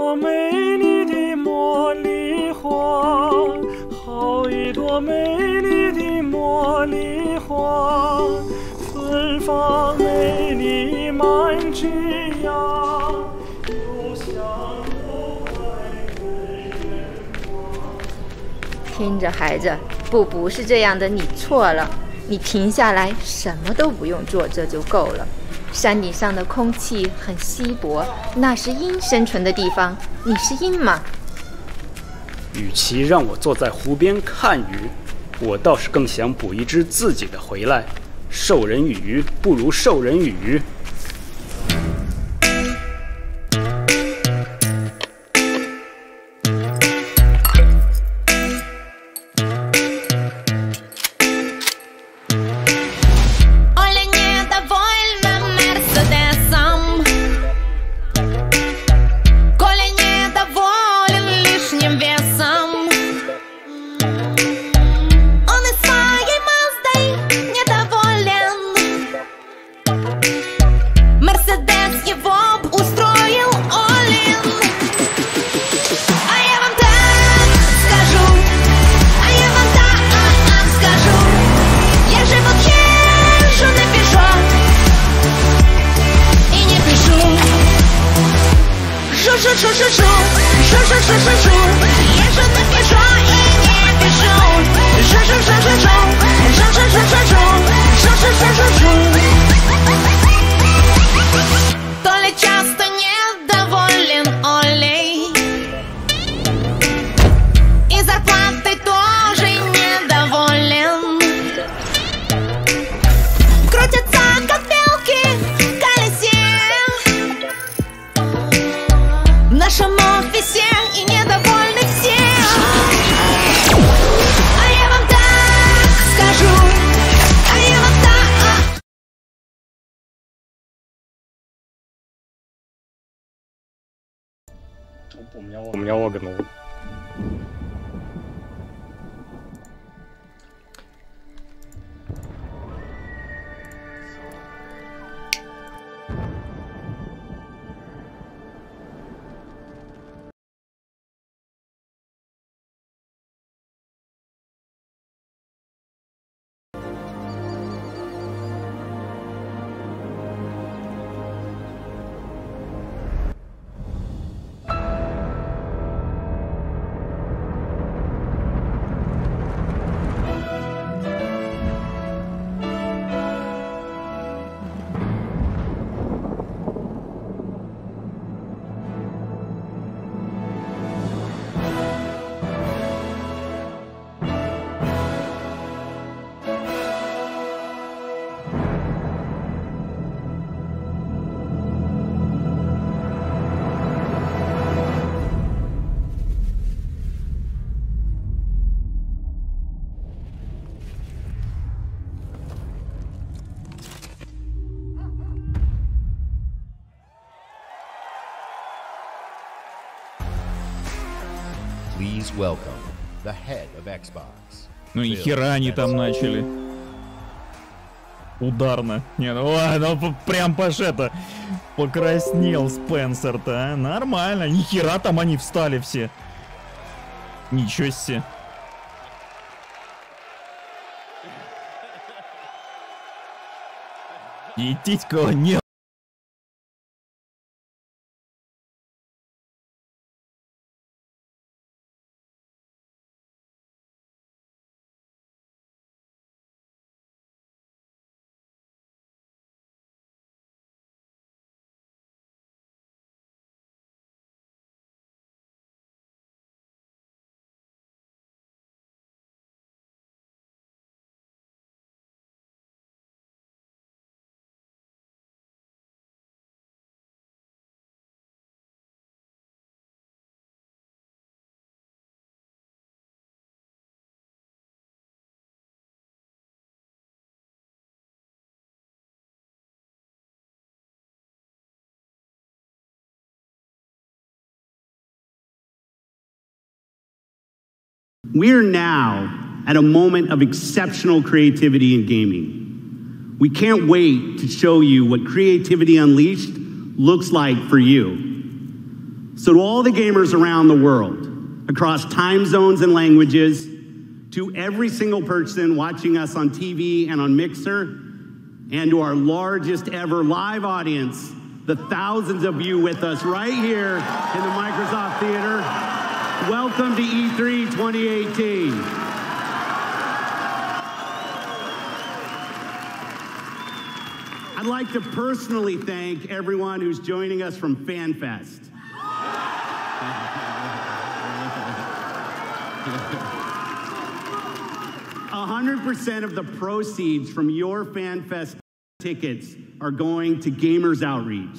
朵美丽的茉莉花，好一朵美丽的茉莉花，芬芳美丽满枝桠，又像我爱的人花。听着，孩子，不是这样的，你错了。你停下来，什么都不用做，这就够了。山顶上的空气很稀薄，那是鹰生存的地方。你是鹰吗？与其让我坐在湖边看鱼，我倒是更想捕一只自己的回来。授人以鱼，不如授人以渔。У меня лагнуло. Please welcome the head of Xbox. Ну и хера они там начали. Ударно. Не, ну прям это покраснел Спенсер-то, а? Нормально. Ни хера там они встали все. Ничего себе. Етить-кого не. We're now at a moment of exceptional creativity in gaming. We can't wait to show you what Creativity Unleashed looks like for you. So to all the gamers around the world, across time zones and languages, to every single person watching us on TV and on Mixer, and to our largest ever live audience, the thousands of you with us right here in the Microsoft Theater, welcome to E3 2018. I'd like to personally thank everyone who's joining us from FanFest. 100% of the proceeds from your FanFest tickets are going to Gamers Outreach.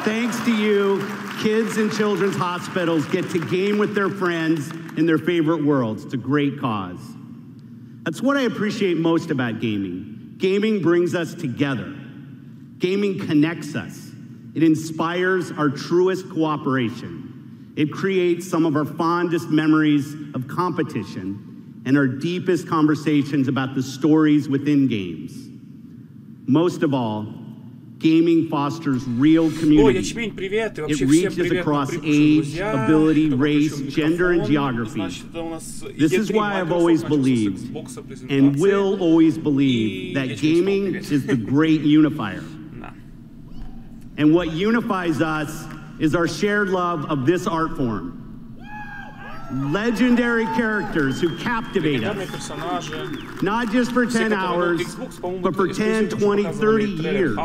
Thanks to you, kids in children's hospitals get to game with their friends in their favorite worlds. It's a great cause. That's what I appreciate most about gaming. Gaming brings us together. Gaming connects us. It inspires our truest cooperation. It creates some of our fondest memories of competition and our deepest conversations about the stories within games. Most of all, gaming fosters real community. It reaches across age, ability, race, gender, and geography. This is why I've always believed, and will always believe, that gaming is the great unifier. And what unifies us is our shared love of this art form. Legendary characters who captivate us, not just for 10 hours, but for 10, 20, 30 years.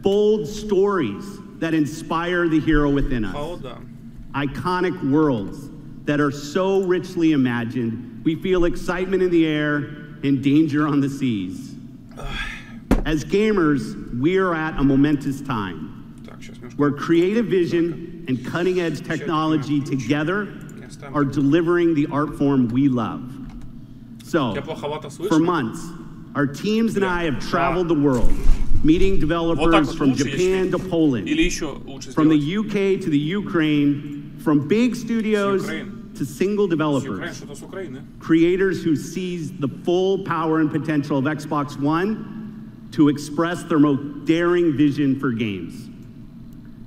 Bold stories that inspire the hero within us. Iconic worlds that are so richly imagined, we feel excitement in the air and danger on the seas. As gamers, we are at a momentous time where creative vision and cutting-edge technology together are delivering the art form we love. So, for months, our teams and I have traveled the world, meeting developers from Japan to Poland, from the UK to the Ukraine, from big studios to single developers, creators who seize the full power and potential of Xbox One to express their most daring vision for games.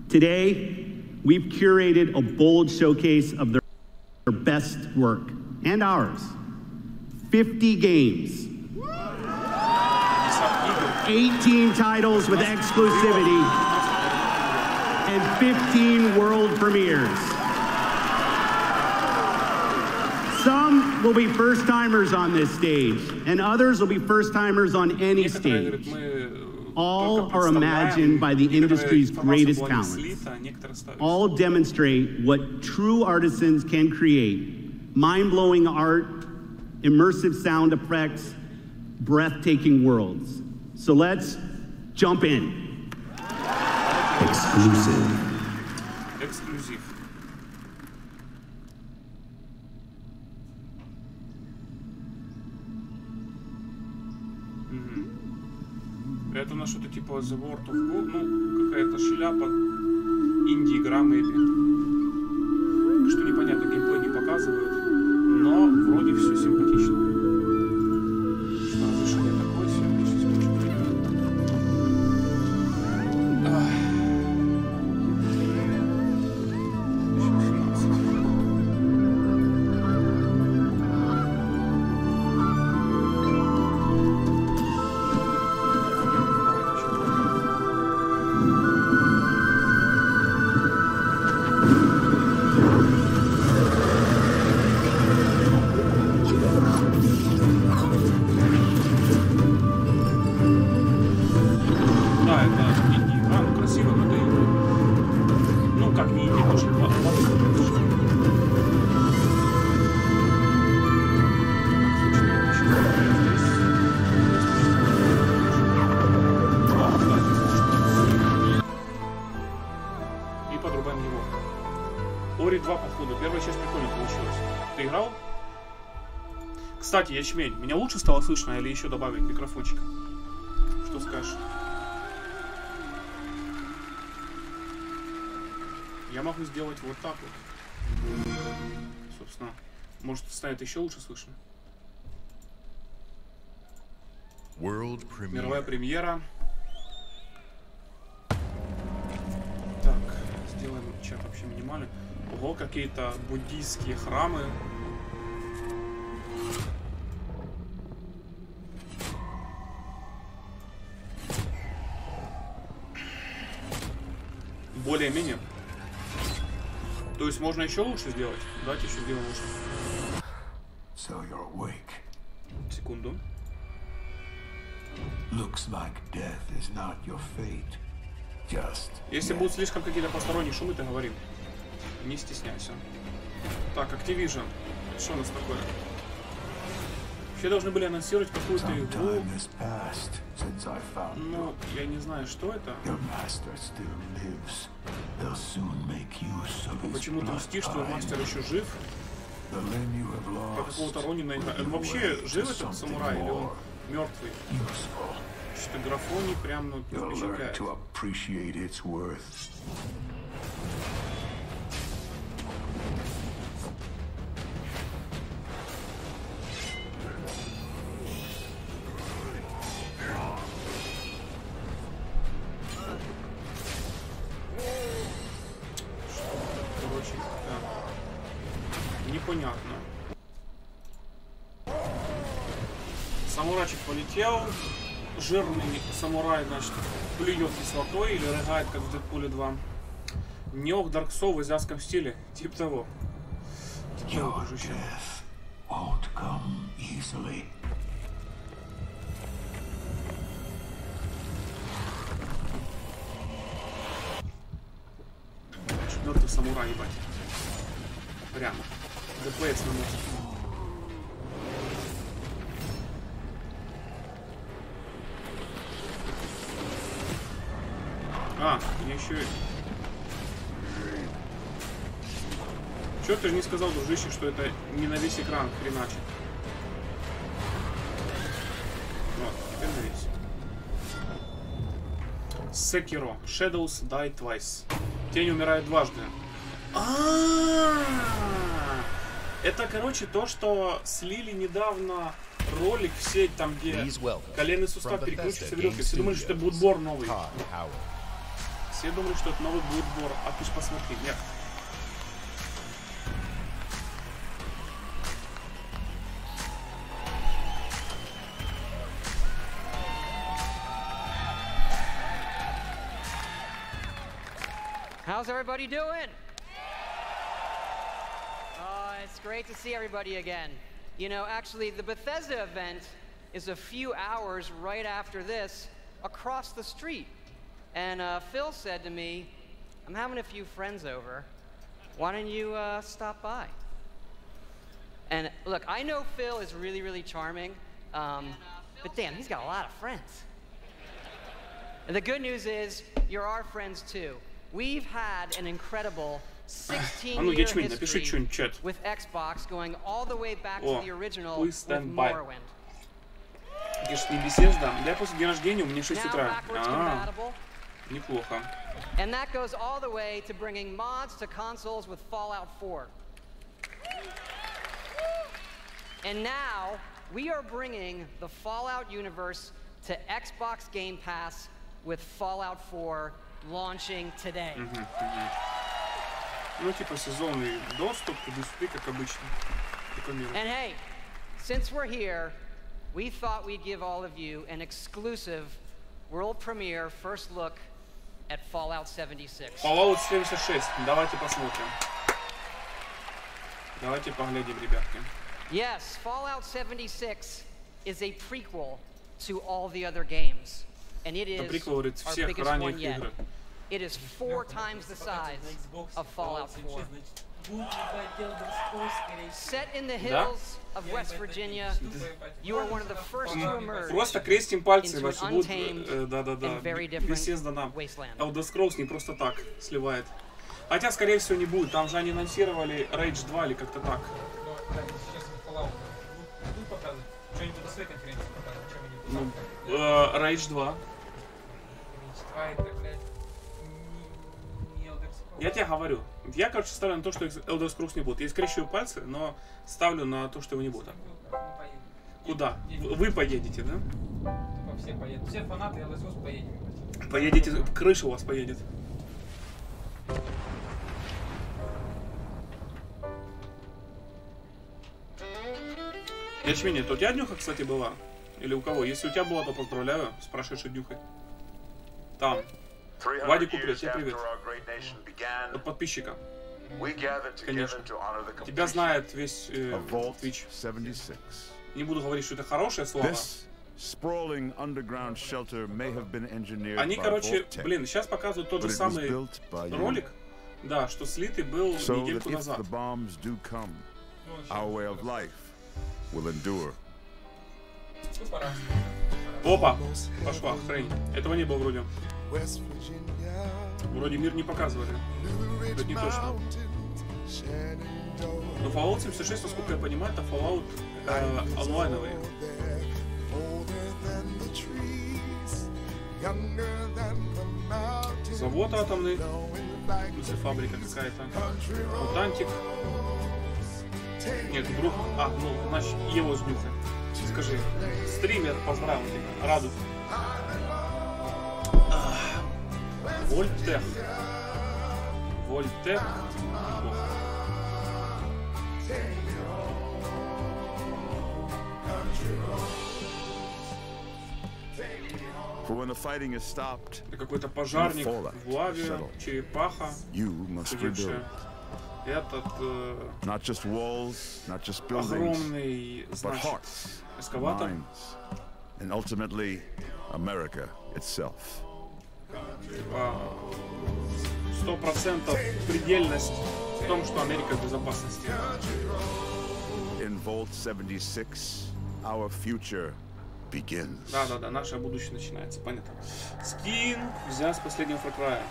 Today, we've curated a bold showcase of their best work, and ours. 50 games. 18 titles with exclusivity, and 15 world premieres. Some will be first-timers on this stage, and others will be first-timers on any stage. All are imagined by the industry's greatest talents. All demonstrate what true artisans can create: mind-blowing art, immersive sound effects, breathtaking worlds. So let's jump in. Exclusive. Это на что-то типа The World of God, ну, какая-то шляпа, инди-игра, maybe. Что непонятно, геймплей не показывают, но вроде все симпатично. Разрешение такое себе, сейчас включу. Кстати, Ячмень, меня лучше стало слышно или еще добавить микрофончика? Что скажешь? Я могу сделать вот так вот. Собственно, может, станет еще лучше слышно. Мировая премьера. свет вообще минимальный. Ого, какие-то буддийские храмы. Более-менее. То есть можно еще лучше сделать. Давайте еще сделаем лучше. Секунду. Если будут слишком какие-то посторонние шумы, ты говори. Не стесняйся. Так, Activision. Что у нас такое? Вообще должны были анонсировать какую-то игру. Ну, я не знаю, что это. Почему ты мстишь, что мастер еще жив? По какого-то Ронина игра. Вообще жив этот самурай или он мертвый? Что-то графоний прям ну, впечатляет. Непонятно. Самурайчик полетел. Жирный самурай, значит, плюет кислотой или рыгает, как в Дэдпуле 2. Неох Дарк Соул в азиатском стиле. Типа того. Типа того, дружище. Мертвый самурай, ебать. Прямо. ДПС наносит. А, я еще... Чё ты же не сказал, дружище, что это не на весь экран хреначит? Вот, теперь на весь. Sekiro. Shadows die twice. Тень умирает дважды. Это, короче, то, что слили недавно ролик в сеть, там, где коленный сустав перекручивается веревкой. Все думали, что это Bloodborne новый. Все думали, что это новый Bloodborne. А ты ж посмотри, нет. How's everybody doing? It's great to see everybody again. You know, actually, the Bethesda event is a few hours right after this, across the street. And Phil said to me, I'm having a few friends over. Why don't you stop by? And look, I know Phil is really, really charming, but damn, he's got a lot of friends. And the good news is, you're our friends too. We've had an incredible 16-year history with Xbox going all the way back to the original with Morrowind. Конечно, не Bethesda. Да, после дня рождения у меня 6 утра. Неплохо. And that goes all the way to bringing mods to consoles with Fallout 4. And now we are bringing the Fallout universe to Xbox Game Pass with Fallout 4 launching today. Ну, типа сезонный доступ, туда-сюда, как обычно. And hey, since we're here, we thought we'd give all of you an exclusive world premiere first look at Fallout 76. Fallout 76. Давайте посмотрим. Давайте поглядим, ребятки. Yes, Fallout 76 is a prequel to all the other games, and it is our biggest one yet. It is 4 times the size of Fallout 4. Set in the hills of West Virginia, you are one of the first to emerge Просто крестим пальцы, into an untamed and very different wasteland. Elder Scrolls не просто так сливает. Хотя, скорее всего, не будет. Там же они анонсировали Rage 2 или как-то так. Rage 2. Я тебе говорю. Я, короче, ставлю на то, что Elder Scrolls не будет. Я скрещиваю пальцы, но ставлю на то, что его не будет. Куда? Вы поедете, да? Все поедут. Все фанаты Elder Scrolls поедем. Поедете, крыша у вас поедет. Ячмень, это у тебя днюха, кстати, была? Или у кого? Если у тебя была, то поздравляю с прошедшей днюхой. Там. Вадик Купрет, тебе привет. От подписчика. Конечно. Тебя знает весь Twitch. Не буду говорить, что это хорошее слово. Они, короче, блин, сейчас показывают тот же самый ролик, да, что слитый был недельку назад. Опа, пошла хрень. Этого не было вроде. Вроде мир не показывали. Это не точно. Но Fallout 76, насколько я понимаю, это Fallout онлайновый. Завод атомный. В смысле, фабрика какая-то. Мутантик. Нет, вдруг... А, ну, значит, его с днюхой. Скажи, стример, поздравил тебя, радует. Вольтех. Вольтех. Это какой-то пожарник в лаве, черепаха, погибшая. Этот огромный, значит, эскаватор. 100% предельность в том, что Америка в безопасности. Да, наше будущее начинается, понятно. Скин взят с последнего фракрая.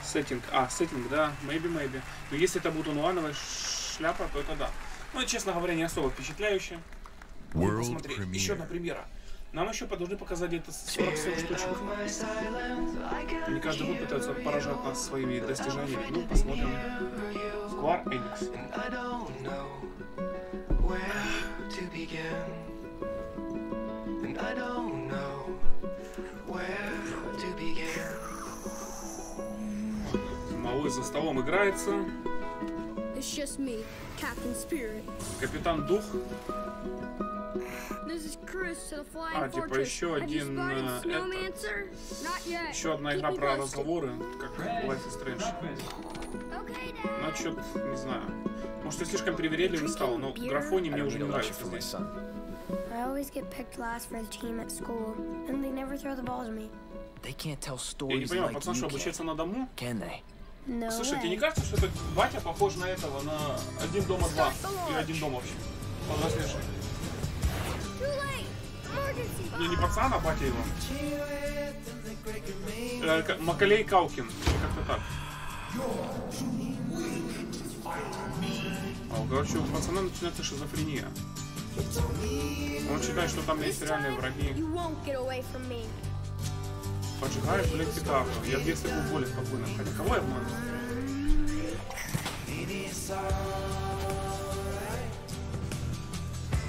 Сеттинг, сеттинг, да, maybe. Но если это будет онлайновая шляпа, то это да. Ну, честно говоря, не особо впечатляюще. Посмотри, еще одна примера. Нам еще должны показать где-то 47 штучек. Они каждый год пытаются поражать нас своими достижениями. Ну, посмотрим. Square Enix. Малый за столом играется. Капитан Дух. Типа еще один еще одна игра про разговоры, как Life is Strange. Ну, что-то, не знаю. Может, я слишком привередливый стал, но графоний мне уже не нравится здесь. Я не понимаю, пацан, что обучаться на дому? Слушай, тебе не кажется, что этот батя похож на этого, на «Один дома 2» или «Один дома» вообще? Повзрослевший. Ну, не пацан, а батя его. Макалей Калкин, как-то так. Короче, у пацана начинается шизофрения. Он считает, что там есть реальные враги. Поджигаешь, блядь, гитару. Я в детстве был более спокойным. Хотя кого я обманываю?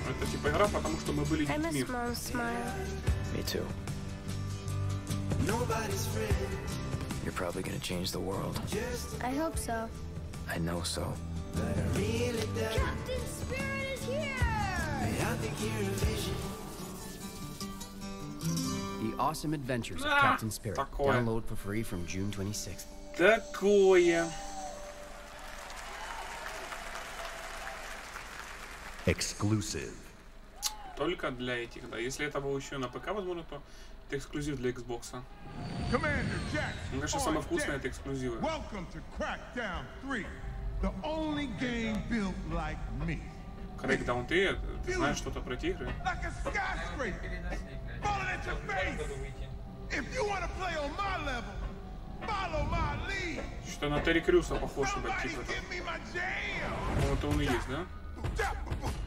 Это типа игра, потому что мы были детьми. Me too. You're probably gonna change the world. I hope so. I know so. Captain Spirit is here! The Awesome Adventures of Captain Spirit. Download for free from June 26th. Такое. Exclusive. Только для этих, да. Если это было еще на ПК, возможно, то это эксклюзив для Xbox. Мне кажется, самое вкусное это эксклюзивы. Crackdown, ты знаешь что-то про эти игры? Что на Терри Крюса похож, типа. Ну, это он и есть, да?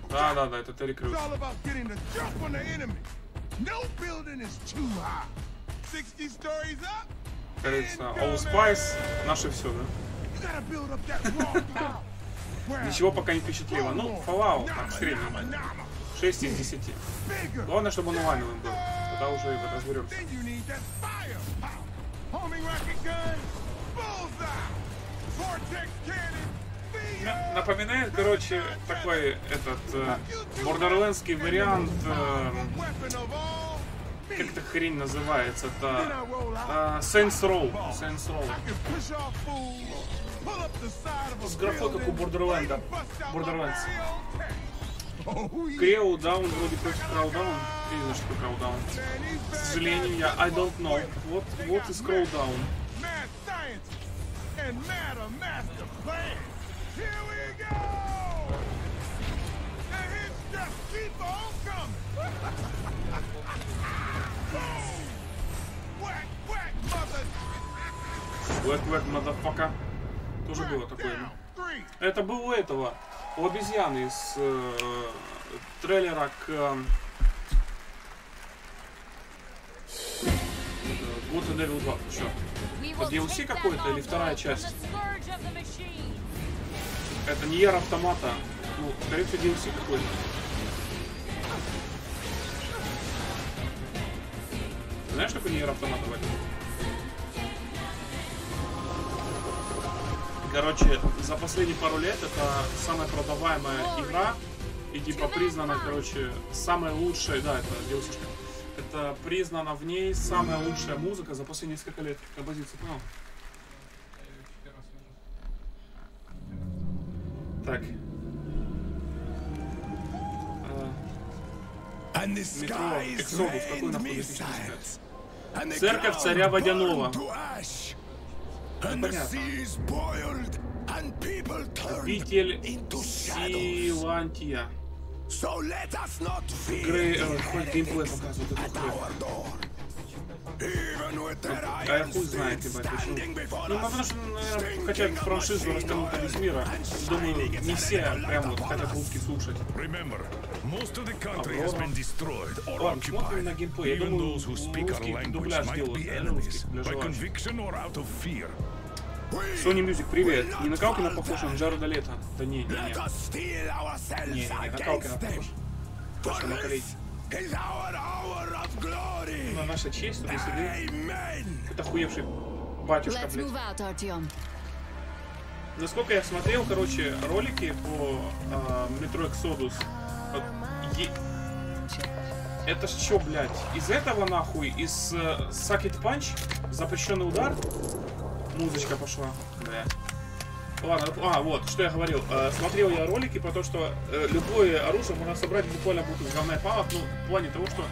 Да, это Терри Крюс. Кажется, All Spice, наше все, да? Ничего пока не впечатлило. Ну, Fallout, так, в среднем. 6 из 10. Главное, чтобы он онлайновым был. Тогда уже разберемся. Напоминает, короче, такой этот бордерлендский вариант. Как эта хрень называется? Это Saints Row. С графой, как у Бордерленда. Borderlands. Краудаун, вроде против Краудаун. Ты не знаешь, что такое Краудаун. К сожалению, я I don't know. Вот из Краудаун. Whack, motherfucker. Тоже было такое. Это было у этого. У обезьяны из трейлера к вот и Devil 2. Что? Это DLC какой-то или вторая часть? Это не Ер Автомата. Ну, скорее всего, DLC какой-то. Знаешь, такой Ер Автомата, Вадим? Короче, за последние пару лет это самая продаваемая игра. И типа признана, короче, самая лучшая, да, это DLC-шка. Это признана в ней самая лучшая музыка за последние несколько лет. Композиция, понял? Так. Метро Эксодус, какой нахуй 2016? Церковь царя Водяного. Понятно. Обитель Силантия. Игры, хоть геймплей показывают эту хрень. А я хуй знает, ебать, почему. Ну, потому что, наверное, хотят франшизу растянуть на весь мир. Думаю, не все прям вот хотят русский слушать. Ладно, смотрим на геймплей. Я думаю, русский дубляж делают, русский дубляж. Sony Music, привет. Не на Калкина похож, а на Джареда Лето. Да не. Не, на Калкина похож. Точно на колей. На наша честь, тут сидит. Это охуевший батюшка, блядь. Насколько я смотрел, короче, ролики по Metro Exodus. Это ж чё, блядь? Из этого нахуй? Из Sucket Punch? Запрещенный удар? Музычка пошла. Да. Ладно, вот, что я говорил. Смотрел я ролики про то, что любое оружие можно собрать буквально будет из говна и палок, ну, в плане того, что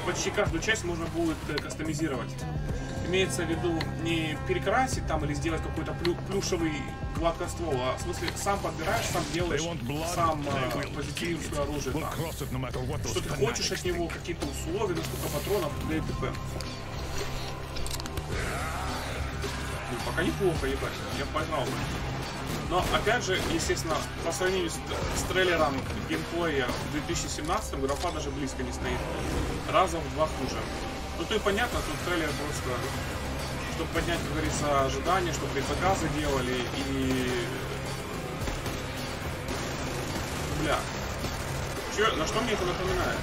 почти каждую часть можно будет кастомизировать. Имеется в виду не перекрасить там или сделать какой-то плюшевый гладкоствол, а в смысле сам подбираешь, сам делаешь, сам позиционируешь свое оружие так. Что ты хочешь от него, какие-то условия, насколько патронов, и т.п. Ну, пока неплохо, ебать, я поймал. Но, опять же, естественно, по сравнению с трейлером геймплея в 2017 графа даже близко не стоит. Раза в 2 хуже. Ну, то и понятно, тут трейлер просто, чтобы поднять, как говорится, ожидания, чтобы предзаказы делали и... Бля. На что мне это напоминает?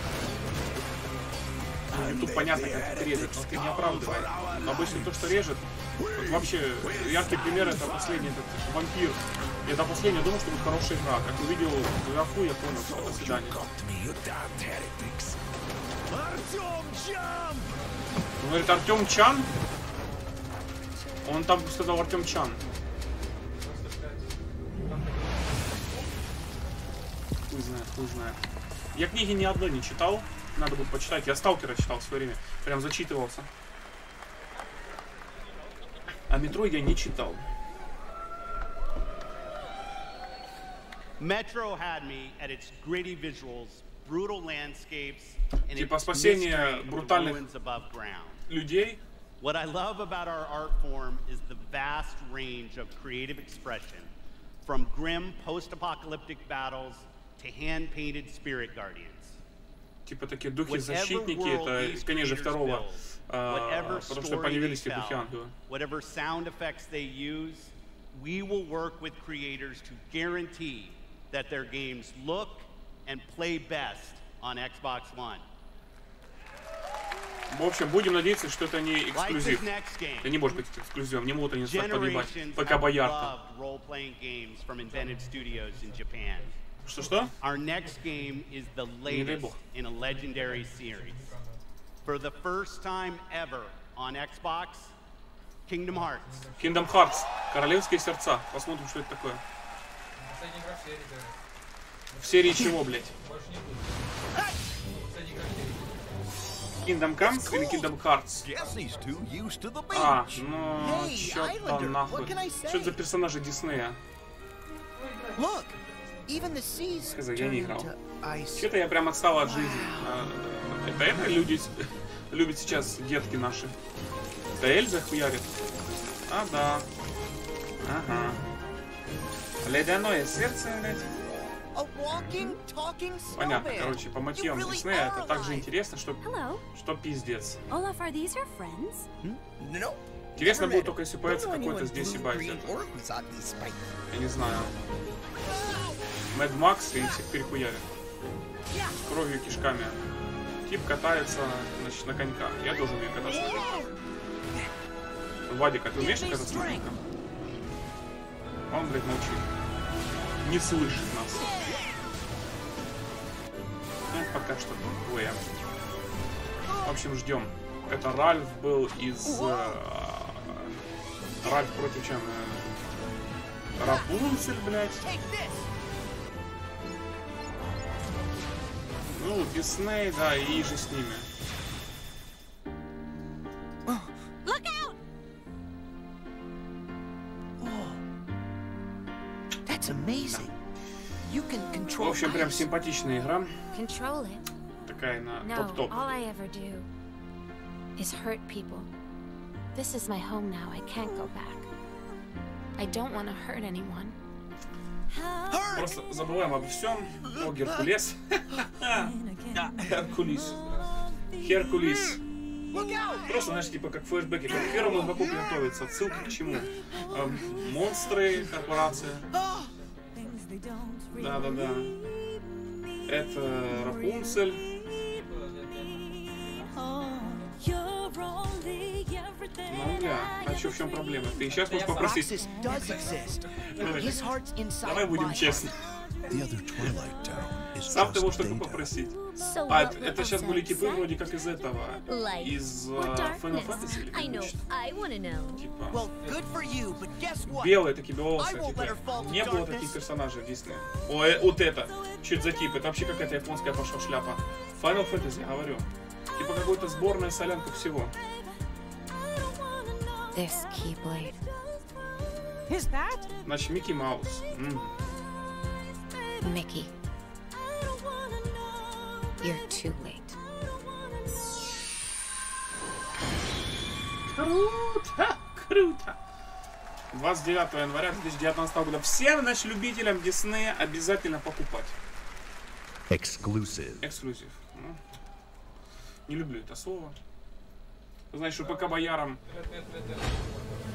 YouTube понятно, как это режет, но ты не оправдывай. Но обычно то, что режет, вот вообще яркий пример это последний этот вампир. Я до последнего думал, что будет хорошая игра. Как увидел графу, я понял, что до свидания. Говорит Артем Чан. Он там сказал Артем Чан. Хуй знает. Я книги ни одной не читал. Надо будет почитать. Я Сталкера читал в свое время. Прям зачитывался. А Метро я не читал. Metro had me at its gritty visuals, brutal landscapes, and типа спасение брутальных людей. What I love about our art form is the vast range of creative expression, from grim post-apocalyptic battles to hand-painted spirit guardians. Типа такие духи-защитники, это из конежа второго, потому что появились эти духи ангела. Whatever sound effects they use, we will work with creators to guarantee that their games look and play best on Xbox One. В общем, будем надеяться, что это не эксклюзив. Это не может быть эксклюзивом. Не могут они стать подъебать. ПК Боярд. Что-что? Our next game is the latest in a legendary series. For the first time ever on Xbox, Kingdom Hearts. Kingdom Hearts. Королевские сердца. Посмотрим, что это такое. В серии чего, блядь? Kingdom Comes или Kingdom Hearts? А, ну, чё-то нахуй. Что это за персонажи Диснея? Хз, я не играл. Что-то я прям отстал от жизни. Это люди любят сейчас детки наши. Это Эльза хуярит. А, да. Ага. Ледяное сердце, блядь. Понятно, короче, по мотивам Диснея это так же интересно, что пиздец. Интересно будет только, если появится какой-то здесь и байт. Я не знаю. Мэд Макс и всех перехуярит. С кровью и кишками. Тип катается, значит, на коньках. Я должен умею кататься на коньках. Вадик, а ты умеешь кататься на коньках? Он, блядь, молчит. Не слышит нас. Ну, пока что такое. В общем, ждем. Это Ральф был из... Ральф против чем? Рапунцель, блядь. Ну, Дисней, да, и же с ними. В общем, прям симпатичная игра. Такая на топ-топ. Просто забываем обо всем. О, Геркулес. Херкулис. Просто, знаешь, типа как флешбеки, как к первому игроку готовится. Ссылка к чему? Монстры, корпорация. Да-да-да. Это Рапунцель. Ну да, а что, в чем проблема? Ты сейчас можешь попросить. Давай будем честны. Сам ты можешь только попросить. А, это сейчас были типы вроде как из этого. Из Final Fantasy или как-нибудь. Типа. Белые такие белосы. Типа. Не было таких персонажей в Disney. Ой, вот это. Что это за тип? Это вообще какая-то японская пошла шляпа. Final Fantasy, я говорю. Типа какой-то сборная солянка всего. Значит, Микки Маус. Mickey, you're too late. Круто, круто. 29 января 2019 года. Всем, значит, любителям Диснея обязательно покупать. Эксклюзив. Эксклюзив. Ну, не люблю это слово. Знаешь, что пока боярам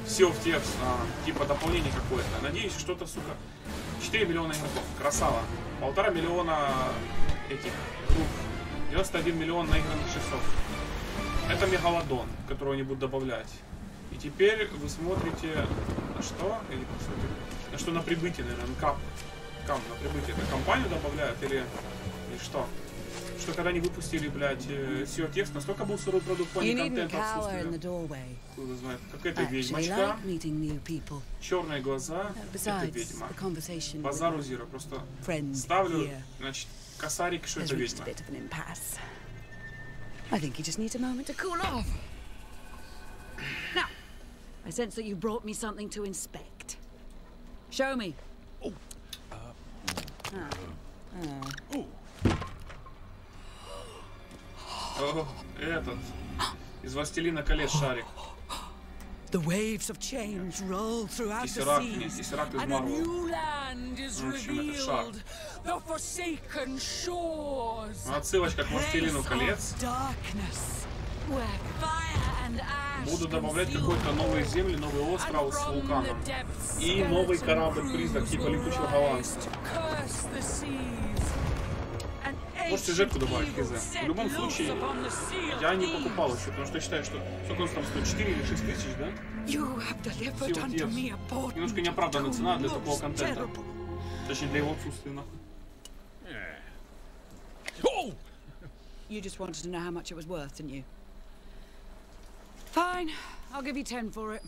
все в текст, типа дополнение какое-то. Надеюсь, что-то, сука. 4 миллиона игроков. Красава. 1,5 миллиона этих групп. 91 миллион наигранных часов. Это мегалодон, которого они будут добавлять. И теперь вы смотрите на что? Или на что на прибытие, наверное, на прибытие. Это компанию добавляют или что? Что когда они выпустили, блядь, все текст, настолько был сырой продукт, плане контента отсутствия. Кто знает, какая-то ведьмочка, черные глаза, это ведьма. Базару зира, просто ставлю, значит, косарик, что это ведьма. О, этот. Из «Властелина колец» шарик. Тессеракт из Марвел. В общем, это шар. Отсылочка к «Властелину колец». Буду добавлять какой-то новые земли, новый остров с вулканом. И новый корабль-призрак типа летучего голландца. Может, сюжетку добавить, хз. В любом случае, я не покупал еще, потому что я считаю, что сколько он там стоит, 4 или 6 тысяч, да? Немножко неоправданная цена для такого контента. Точнее, для его отсутствия, нахуй. You just wanted to know how much it was worth, didn't you? Fine, I'll give you 10 for it.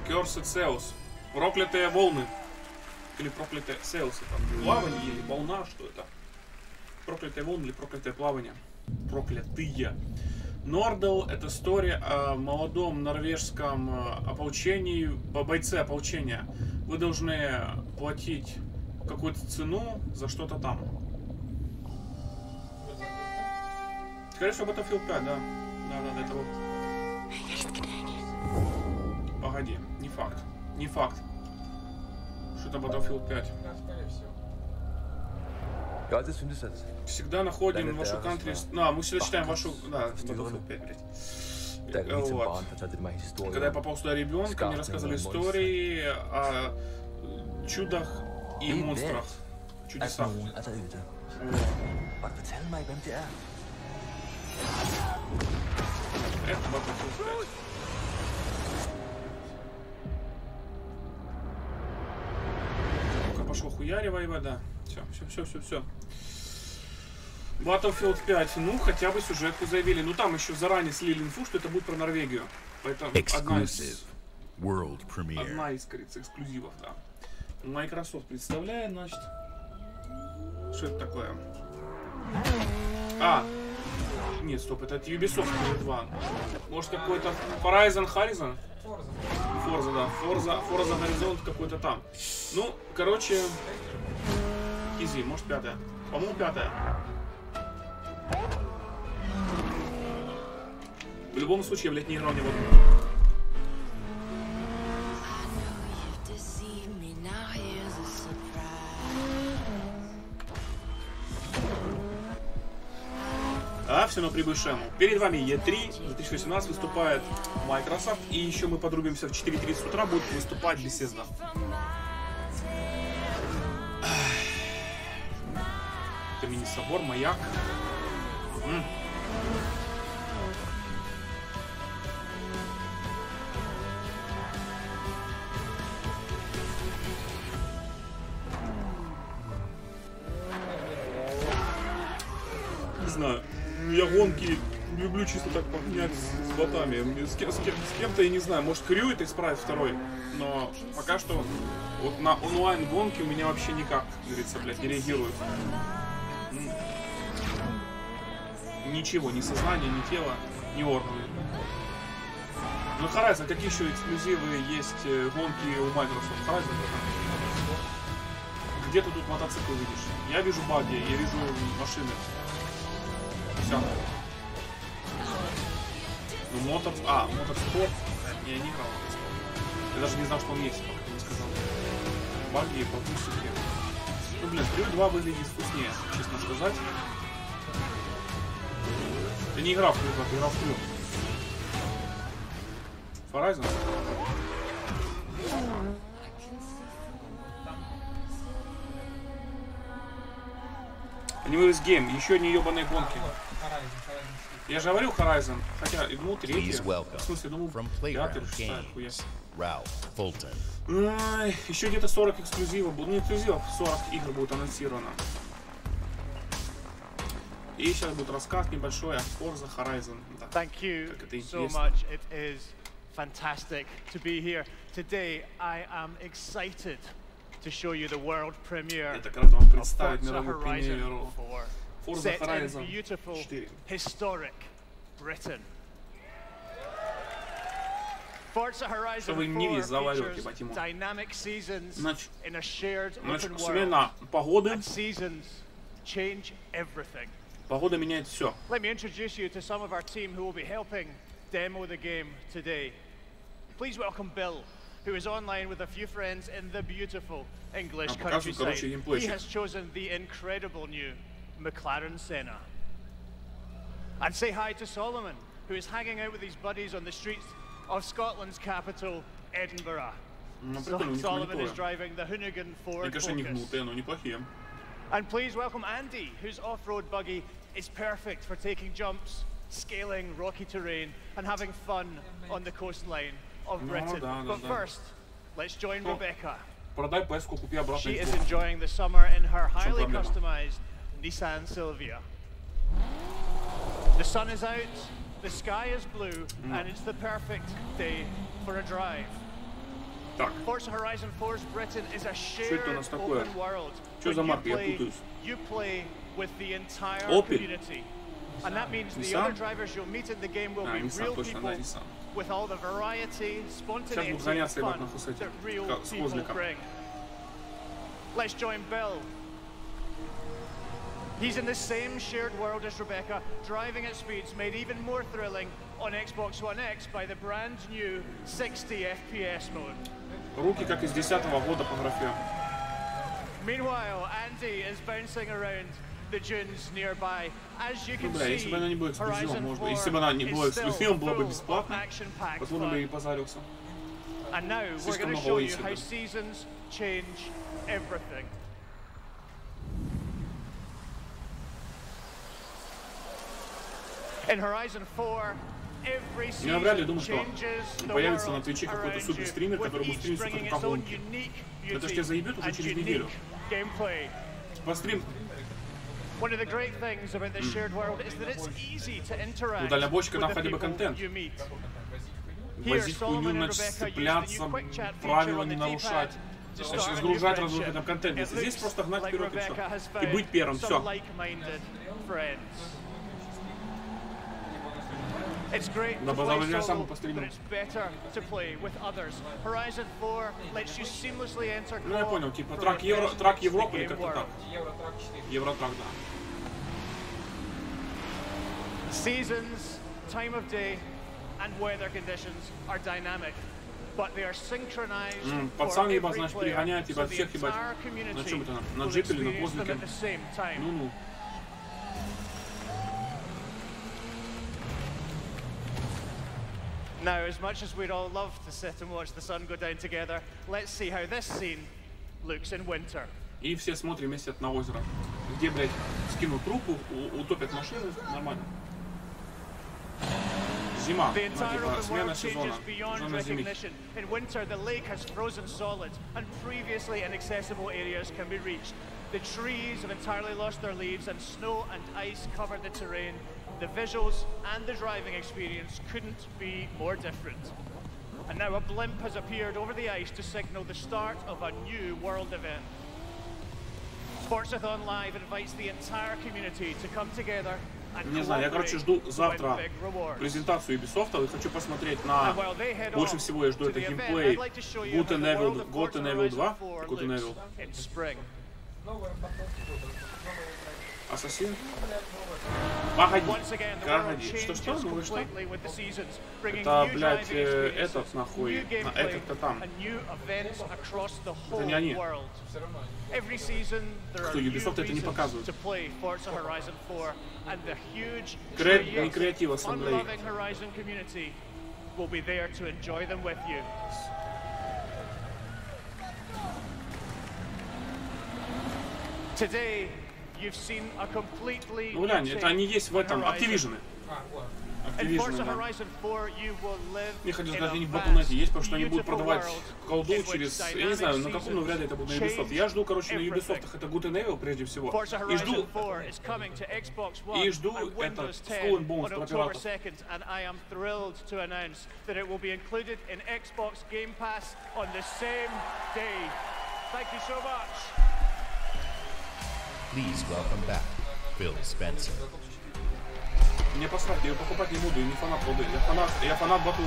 Cursed Sails. Проклятые волны. Или проклятые селсы. Там плавание или волна, что это? Проклятые волны или проклятое плавание? Проклятые. Нордал — это история о молодом норвежском ополчении, бойце ополчения. Вы должны платить какую-то цену за что-то там. Скорее всего, Battlefield 5, да. Да, это вот. Погоди, не факт. Не факт. Что это Battlefield 5. Всегда находим вашу country... мы всегда читаем вашу... Да, Battlefield 5, блядь. Вот. Когда я попал сюда ребенком, мне рассказали истории о чудах и монстрах. Чудесах. Это Battlefield 5. Пошло хуяревая вода. Все. Battlefield 5. Ну, хотя бы сюжетку заявили. Ну, там еще заранее слили инфу, что это будет про Норвегию. Поэтому одна из, кажется, эксклюзивов, да. Microsoft представляет, значит. Что это такое? Нет, стоп, это от Ubisoft 2. Может, какой-то Horizon? Forza, да. Forza Horizon какой-то там. Ну, короче, easy, может 5-я. По-моему, 5-я. В любом случае, я, блядь, не играл ни в одну. Все равно прибывшему. Перед вами E3 2018 выступает Microsoft, и еще мы подрубимся в 4:30 утра, будет выступать Bethesda. Это мини-собор, маяк. Не знаю. Я гонки люблю чисто так погонять с ботами. С кем-то, я не знаю, может, Крю это исправит второй. Но пока что вот на онлайн гонки у меня вообще никак, говорится, блядь, не реагирует. Ничего, ни сознания, ни тела, ни органы. Ну, Horizon, какие еще эксклюзивы есть гонки у Microsoft? Horizon? Где ты тут мотоцикл видишь? Я вижу баги, я вижу машины. Все. Ну, моторспорт. Я не играл в моторспорт. Я даже не знал, что он есть, пока не сказал. Баги, подпустики. Ну, блин, Дрю 2 выглядит вкуснее, честно сказать. Ты не играл в Дрю 2, ты играл в Дрю. Horizon. Anyways Game, еще не ебаные гонки. Я же говорил Horizon, хотя и думал третий. В смысле, думал пятый или шестая, хуя. Еще где-то 40 эксклюзивов будут. Ну, эксклюзивов 40 игр будет анонсировано. И сейчас будет рассказ небольшой о Forza Horizon. Да. Thank you so much. It is fantastic to be here. Today I am excited to show you the world premiere of Forza Horizon 4, set in beautiful, historic Britain. Forza Horizon 4 features dynamic seasons in a shared open world, and seasons change everything. Погода меняет все. Let me introduce you to some of our team who will be helping demo the game today. Please welcome Bill, who is online with a few friends in the beautiful English countryside. He has chosen the incredible new McLaren Senna. And say hi to Solomon, who is hanging out with his buddies on the streets of Scotland's capital, Edinburgh. Solomon is driving the Hoonigan Ford Focus. And please welcome Andy, whose off-road buggy is perfect for taking jumps, scaling rocky terrain, and having fun on the coastline of Britain. But first, let's join Rebecca. She is enjoying the summer in her highly customized Nissan Silvia. The sun is out, the sky is blue, and it's the perfect day for a drive. Forza Horizon 4's Britain is a shared open world. You play with the entire community. And that means the other drivers you'll meet in the game will be real people with all the variety, spontaneity, and fun that real people bring. Let's join Bill. He's in the same shared world as Rebecca, driving at speeds made even more thrilling on Xbox One X by the brand new 60 FPS mode. Руки как из 10-го года по графе. Meanwhile, Andy is bouncing around the dunes nearby. As you can see, если бы она не была эксклюзивом, может быть, если бы она не была эксклюзивом, была бы бесплатно, потом бы и позарился. And now we're going to show you how seasons change everything. In Horizon 4, every season changes the появится на Твиче какой-то суперстример, который будет стримить супер по гонке. Это ж тебя заебет уже через неделю. Пострим. One of the great things about this shared world is that it's easy to interact with the people you meet. Возить хуйню, значит, цепляться, правила не нарушать, разгружать, разгружать там контент. Если здесь просто гнать вперед и все. И быть первым, все. It's great to play solo, but it's better to play with others. Horizon 4 lets you seamlessly enter Ну я понял, типа трак Европы или как-то так. Евротрак, да. Seasons, time of day, and weather conditions are dynamic, but they are synchronized Пацан ебать, значит, перегоняет, ебать, всех ебать. На чем это? На джипе или на козлике? Ну-ну. Now, as much as we'd all love to sit and watch the sun go down together, let's see how this scene looks in winter. И все смотрим вместе на озеро, где, блядь, скинут трупу, утопят машины, нормально. Зима, ну, типа, смена сезона, зона зимы. In winter, the lake has frozen solid, and previously inaccessible areas can be reached. The trees have entirely lost their leaves, and snow and ice cover the terrain. The visuals and the driving experience couldn't be more different. And now a blimp has appeared over the ice to signal the start of a new world event. Sportsathon Live invites the entire community to come together. Не знаю, я, короче, жду завтра презентацию Ubisoft, и хочу посмотреть на... Больше всего я жду это геймплей Good and Evil 2. Good and Evil. Ассасин? Погоди. Что? Ну что? Это, блядь, этот нахуй. Этот-то там. Это не они. Кто, Ubisoft это не показывают. Не креатив ассамблеи. Ну глянь, это они есть в этом Activision. Мне хотелось сказать, они в Батунете есть, потому что они будут продавать колду через, я не знаю, на каком, но вряд ли это будет на Ubisoft. Я жду, короче, на Ubisoft это Good and Evil прежде всего. И жду это Skull and Bones про пиратов. Please welcome back, Phil Spencer. Мне посрать, я ее покупать не буду, я не фанат колды, я фанат бату.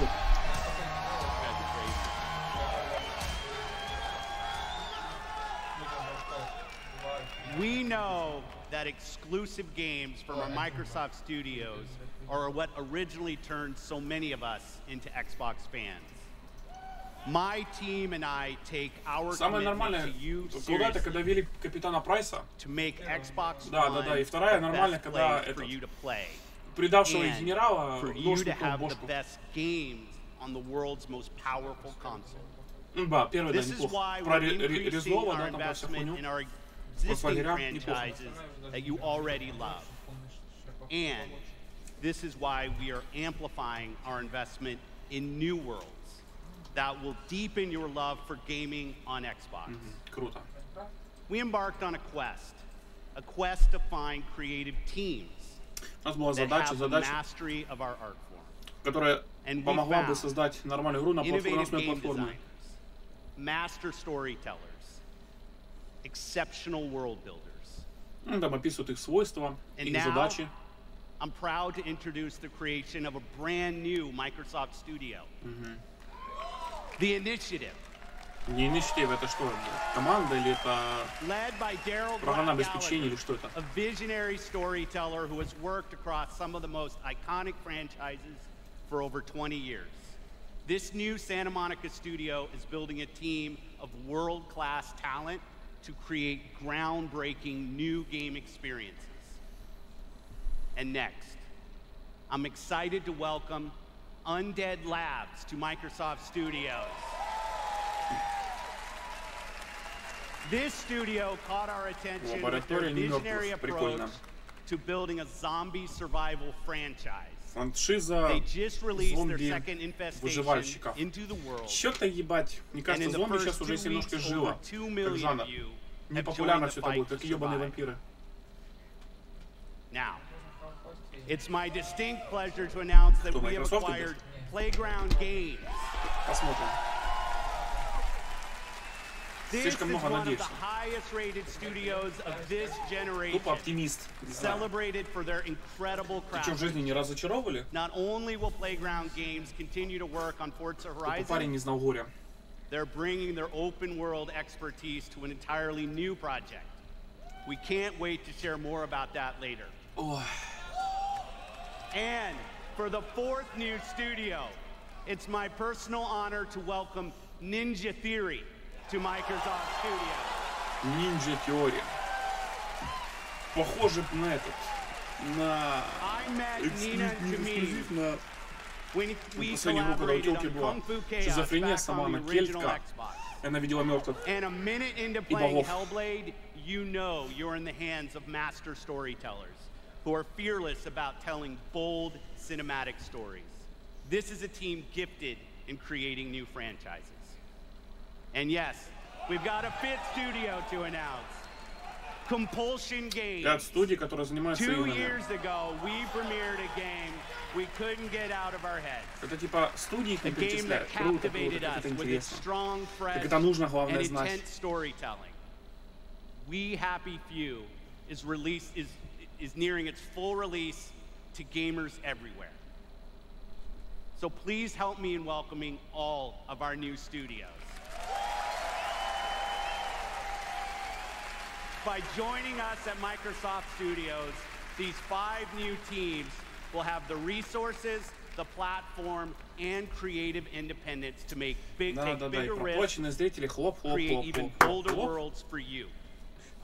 We know that exclusive games from our Microsoft studios are what originally turned so many of us into Xbox fans. My team and I take our commitment to you seriously. Когда вели капитана Прайса. To make Xbox Да. И вторая нормальная, когда это предавшего генерала ножником в бошку. Да, первый, да, неплохо. Про Резлова, да, там про всю хуйню. existing franchises that you already love. And this is why we are amplifying our investment in new worlds that will deepen your love for gaming on Xbox. Круто. We embarked on a quest to find creative teams У нас была that задача, have the mastery of our art form. которая помогла бы создать нормальную игру на платформе. Master storytellers, exceptional world builders. Там описывают их свойства, их задачи. I'm proud to introduce the creation of a brand new Microsoft studio. The Initiative. Не Initiative, это что? Команда или это программное обеспечение или что это? A visionary storyteller who has worked across some of the most iconic franchises for over 20 years. This new Santa Monica studio is building a team of world-class talent to create groundbreaking new game experiences. And next, I'm excited to welcome Undead Labs to Microsoft Studios. This studio caught our attention with their visionary approach to building a zombie survival franchise. They just released their second infestation into the world. Чё-то ебать. Мне кажется, зомби сейчас уже немножко жило. Как жанр. Не популярно все это будет, как ебаные вампиры. Now, it's my distinct pleasure to announce that we have acquired Playground Games. Посмотрим. This is one of the highest-rated studios of this generation, celebrated for their incredible craftsmanship. Not only will Playground Games continue to work on Forza Horizon, they're bringing their open-world expertise to an entirely new project. We can't wait to share more about that later. And for the fourth new studio, it's my personal honor to welcome Ninja Theory to Microsoft Studios. Ninja Theory. Похоже на этот, на эксклюзив на последнюю игру, когда у телки была шизофрения сама, она кельтка, и она видела мертвых и богов. You know you're in the hands of master storytellers who are fearless about telling bold cinematic stories. This is a team gifted in creating new franchises. And yes, we've got a fifth studio to announce. Compulsion Games. 2 years ago, we premiered a game we couldn't get out of our heads. Это типа студии их не перечисляют. Круто, это интересно. Так это нужно, главное, знать. Storytelling. We Happy Few is nearing its full release to gamers everywhere. So please help me in welcoming all of our new studios. By joining us at Microsoft Studios, these 5 new teams will have the resources, the platform, and creative independence to make bigger risks, create even bolder worlds for you.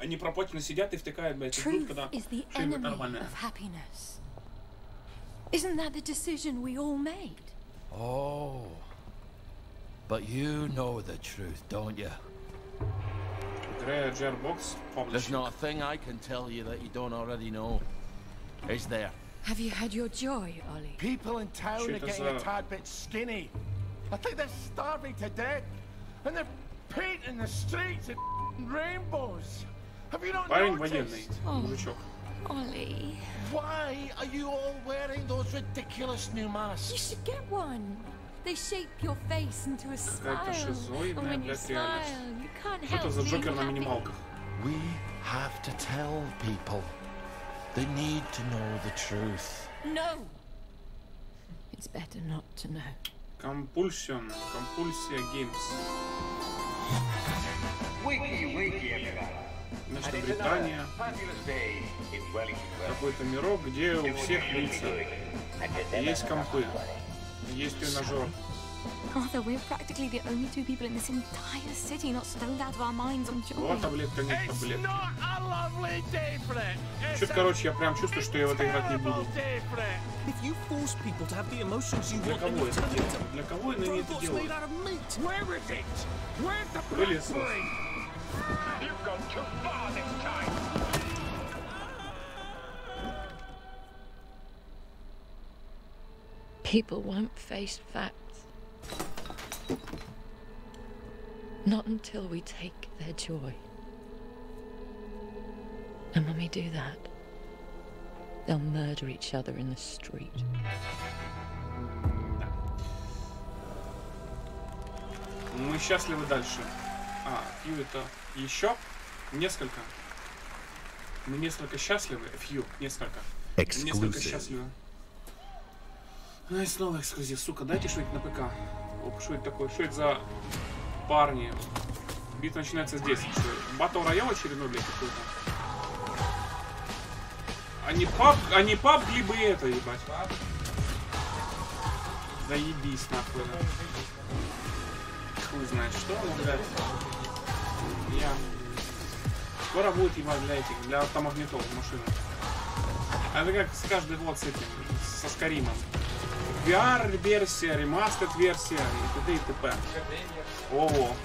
Они пропотенно сидят и втыкают, блядь, ждут, когда что-нибудь нормальное. Isn't that the decision we all made? Oh, but you know the truth, don't you? There's not a thing I can tell you that you don't already know. Is there? Have you had your joy, Ollie? People in town are getting a tad bit skinny. I think they're starving to death. And they're painting the streets in rainbows. Have you not noticed? Ollie. Why are you all wearing those ridiculous new masks? You should get one. They shape your face into a smile. And when you smile, you can't help being happy. We have to tell people. They need to know the truth. No. It's better not to know. Compulsia Games. Wiki, everybody. Значит, Британия. Какой-то мирок, где у всех лица. Есть компы. Есть тренажер. Arthur, we're practically the only 2 people in this entire city not stoned out of our minds on joy. Вот таблетка, нет таблетки. Чё-то, короче, я прям чувствую, что я в это играть не буду. Для кого это делать? Для кого они это делают? Пылесос. You've gone too far this time. People won't face facts. Not until we take their joy. And when we do that, they'll murder each other in the street. Мы счастливы дальше. Few это еще несколько. Мы несколько счастливы. Few, несколько. Несколько счастливы. Ну и снова эксклюзив. Сука, дайте что-нибудь на ПК. Оп, что это такое? Что это за парни? Битва начинается здесь. Батл роял очередной, блядь, какой-то. Они паб, либо это, ебать. Заебись, нахуй. Хуй знает что, ну, блядь. Скоро будет, ебать, для этих, для автомагнитов машины. Это как с каждый год с этим, со Скаримом. VR-версия, ремастер-версия и т.д. и т.п. Ого.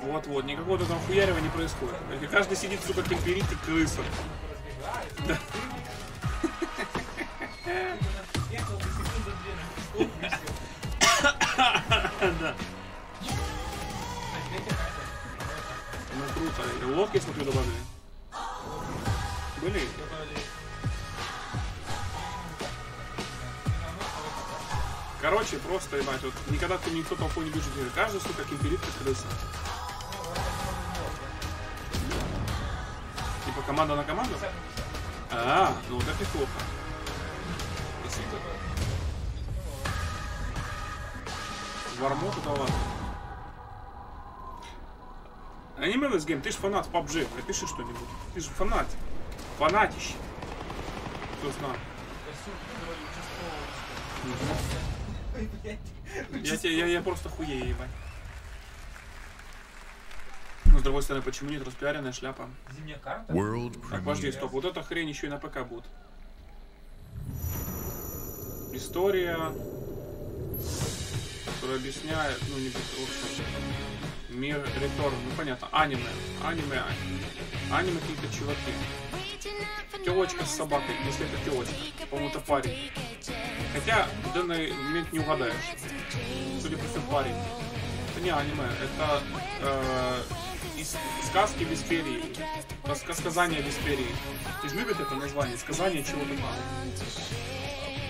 Вот-вот, никакого этого хуярева не происходит. И каждый сидит, сука, кемперит и крыса. Да. Да. Ну круто. И лодки, смотрю, добавили. Были? Короче, просто, ебать, вот никогда ты никто толпой не бежит. Каждый, сука, кемперит и крыса. Типа команда на команду? Ну вот это неплохо. Вармот это ладно. Аниме This Game, ты ж фанат PUBG, напиши что-нибудь. Ты же фанат. Фанатище. Кто знает. Я просто хуею, ебать. Но с другой стороны, почему нет распиаренная шляпа? Зимняя карта? Так, подожди, стоп. Вот эта хрень еще и на ПК будет. История, которая объясняет, ну не просто. Мир Реторн, ну понятно. Аниме какие-то чуваки. Телочка с собакой, если это телочка. По-моему, это парень. Хотя в данный момент не угадаешь. Судя по всему, парень. Это не аниме, это сказки без перьев. Сказания без перьев. Ты же любишь это название? Сказание чего-то мало.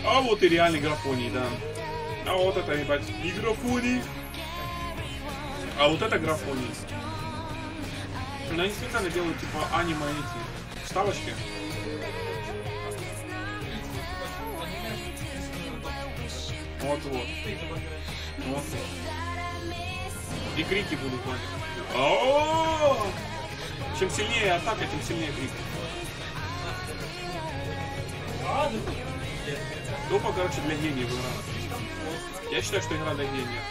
А вот и реальный графоний, да. А вот это, ебать, и графоний. А вот это графоний. Но они специально делают типа аниме эти вставочки. Вот-вот. Вот. И крики будут платить. Чем сильнее атака, тем сильнее крики. Тупо, короче, для гениев игра. Я считаю, что игра для гениев.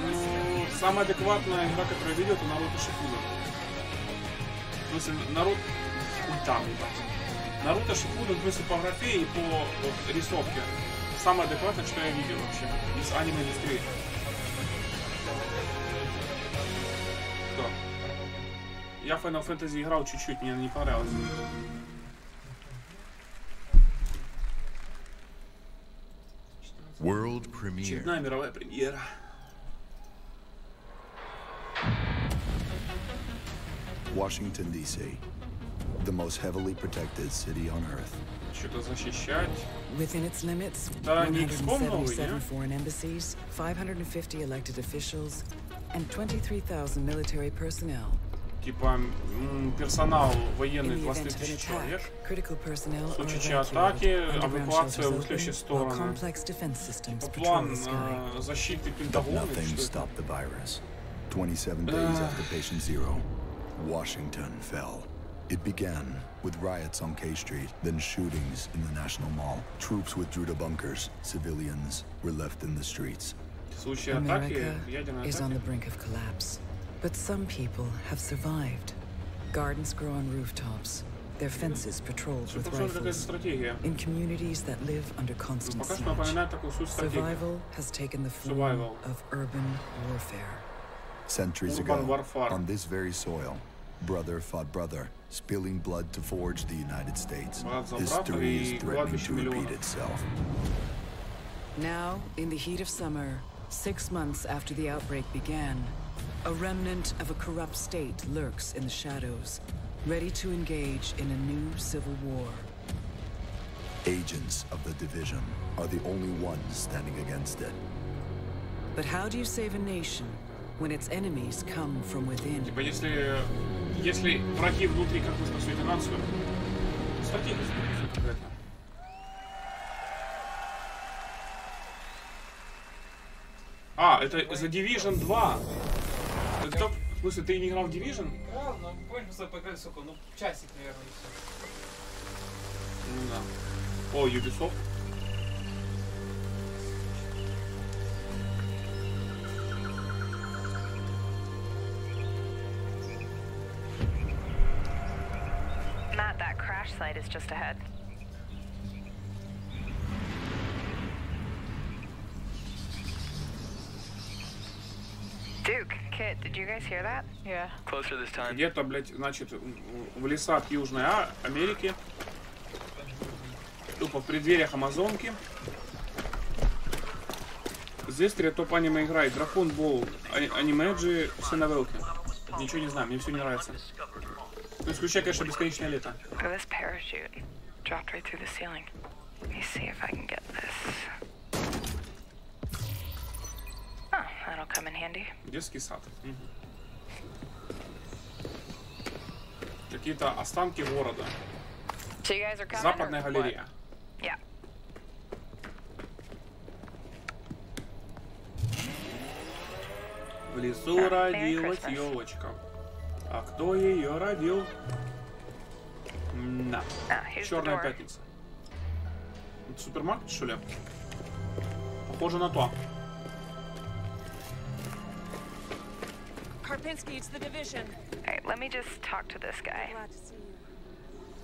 Ну, самая адекватная игра, которую я видел, это Наруто Шипуден. В смысле, Наруто... Там, ебать. Наруто Шипуден, в смысле, по графе и по вот, рисовке. Самое адекватное, что я видел вообще. Из аниме-индустрии. Кто? Я в Final Fantasy играл чуть-чуть, мне не понравилось. Очередная мировая премьера. Washington, D.C., the most heavily protected city on Earth. Что-то защищать. Within its limits, Да, не 177 foreign embassies, 550 elected officials, and 23,000 military personnel. Типа персонал военный 20 тысяч человек. В случае атаки, эвакуация в следующие стороны. Типа план защиты Пентагона. 27 days after patient zero, Washington fell. It began with riots on K Street, then shootings in the National Mall. Troops withdrew to bunkers. Civilians were left in the streets. America is on the brink of collapse, but some people have survived. Gardens grow on rooftops. their fences patrolled with rifles. In communities that live under constant siege, survival has taken the form of urban warfare. Centuries ago, on this very soil, brother fought brother, spilling blood to forge the United States. History is threatening to repeat itself. Now, in the heat of summer, 6 months after the outbreak began, a remnant of a corrupt state lurks in the shadows, ready to engage in a new civil war. Agents of the division are the only ones standing against it. But how do you save a nation when its enemies come from within? Типа, если враги внутри, как вы спасете нацию? Стратегия какая-то. А, это за Division 2. Это, в смысле, ты не играл в Division? Играл, но помнишь, мы с тобой поиграли, сколько? Ну, часик, наверное, и все. Ну да. О, Ubisoft. Matt, that crash site is just ahead. Duke, Kit, did you guys hear that? Yeah. Closer this time. Где-то, блядь, значит, в лесах Южной Америки. Тупо в преддвериях Амазонки. Здесь топ-аниме играет Дракон Болл, анимеджи, все новелки. Ничего не знаю, мне все не нравится. Ну, исключая, конечно, бесконечное лето. That'll come in handy. Детский сад. Какие-то останки города. So you guys are coming, Западная галерея. Yeah. В лесу родилась елочка. А кто ее родил? Да. Черная пятница. Это супермаркет, что ли? Похоже на то. Karpinski, it's the division. All right, let me just talk to this guy. Glad to see you.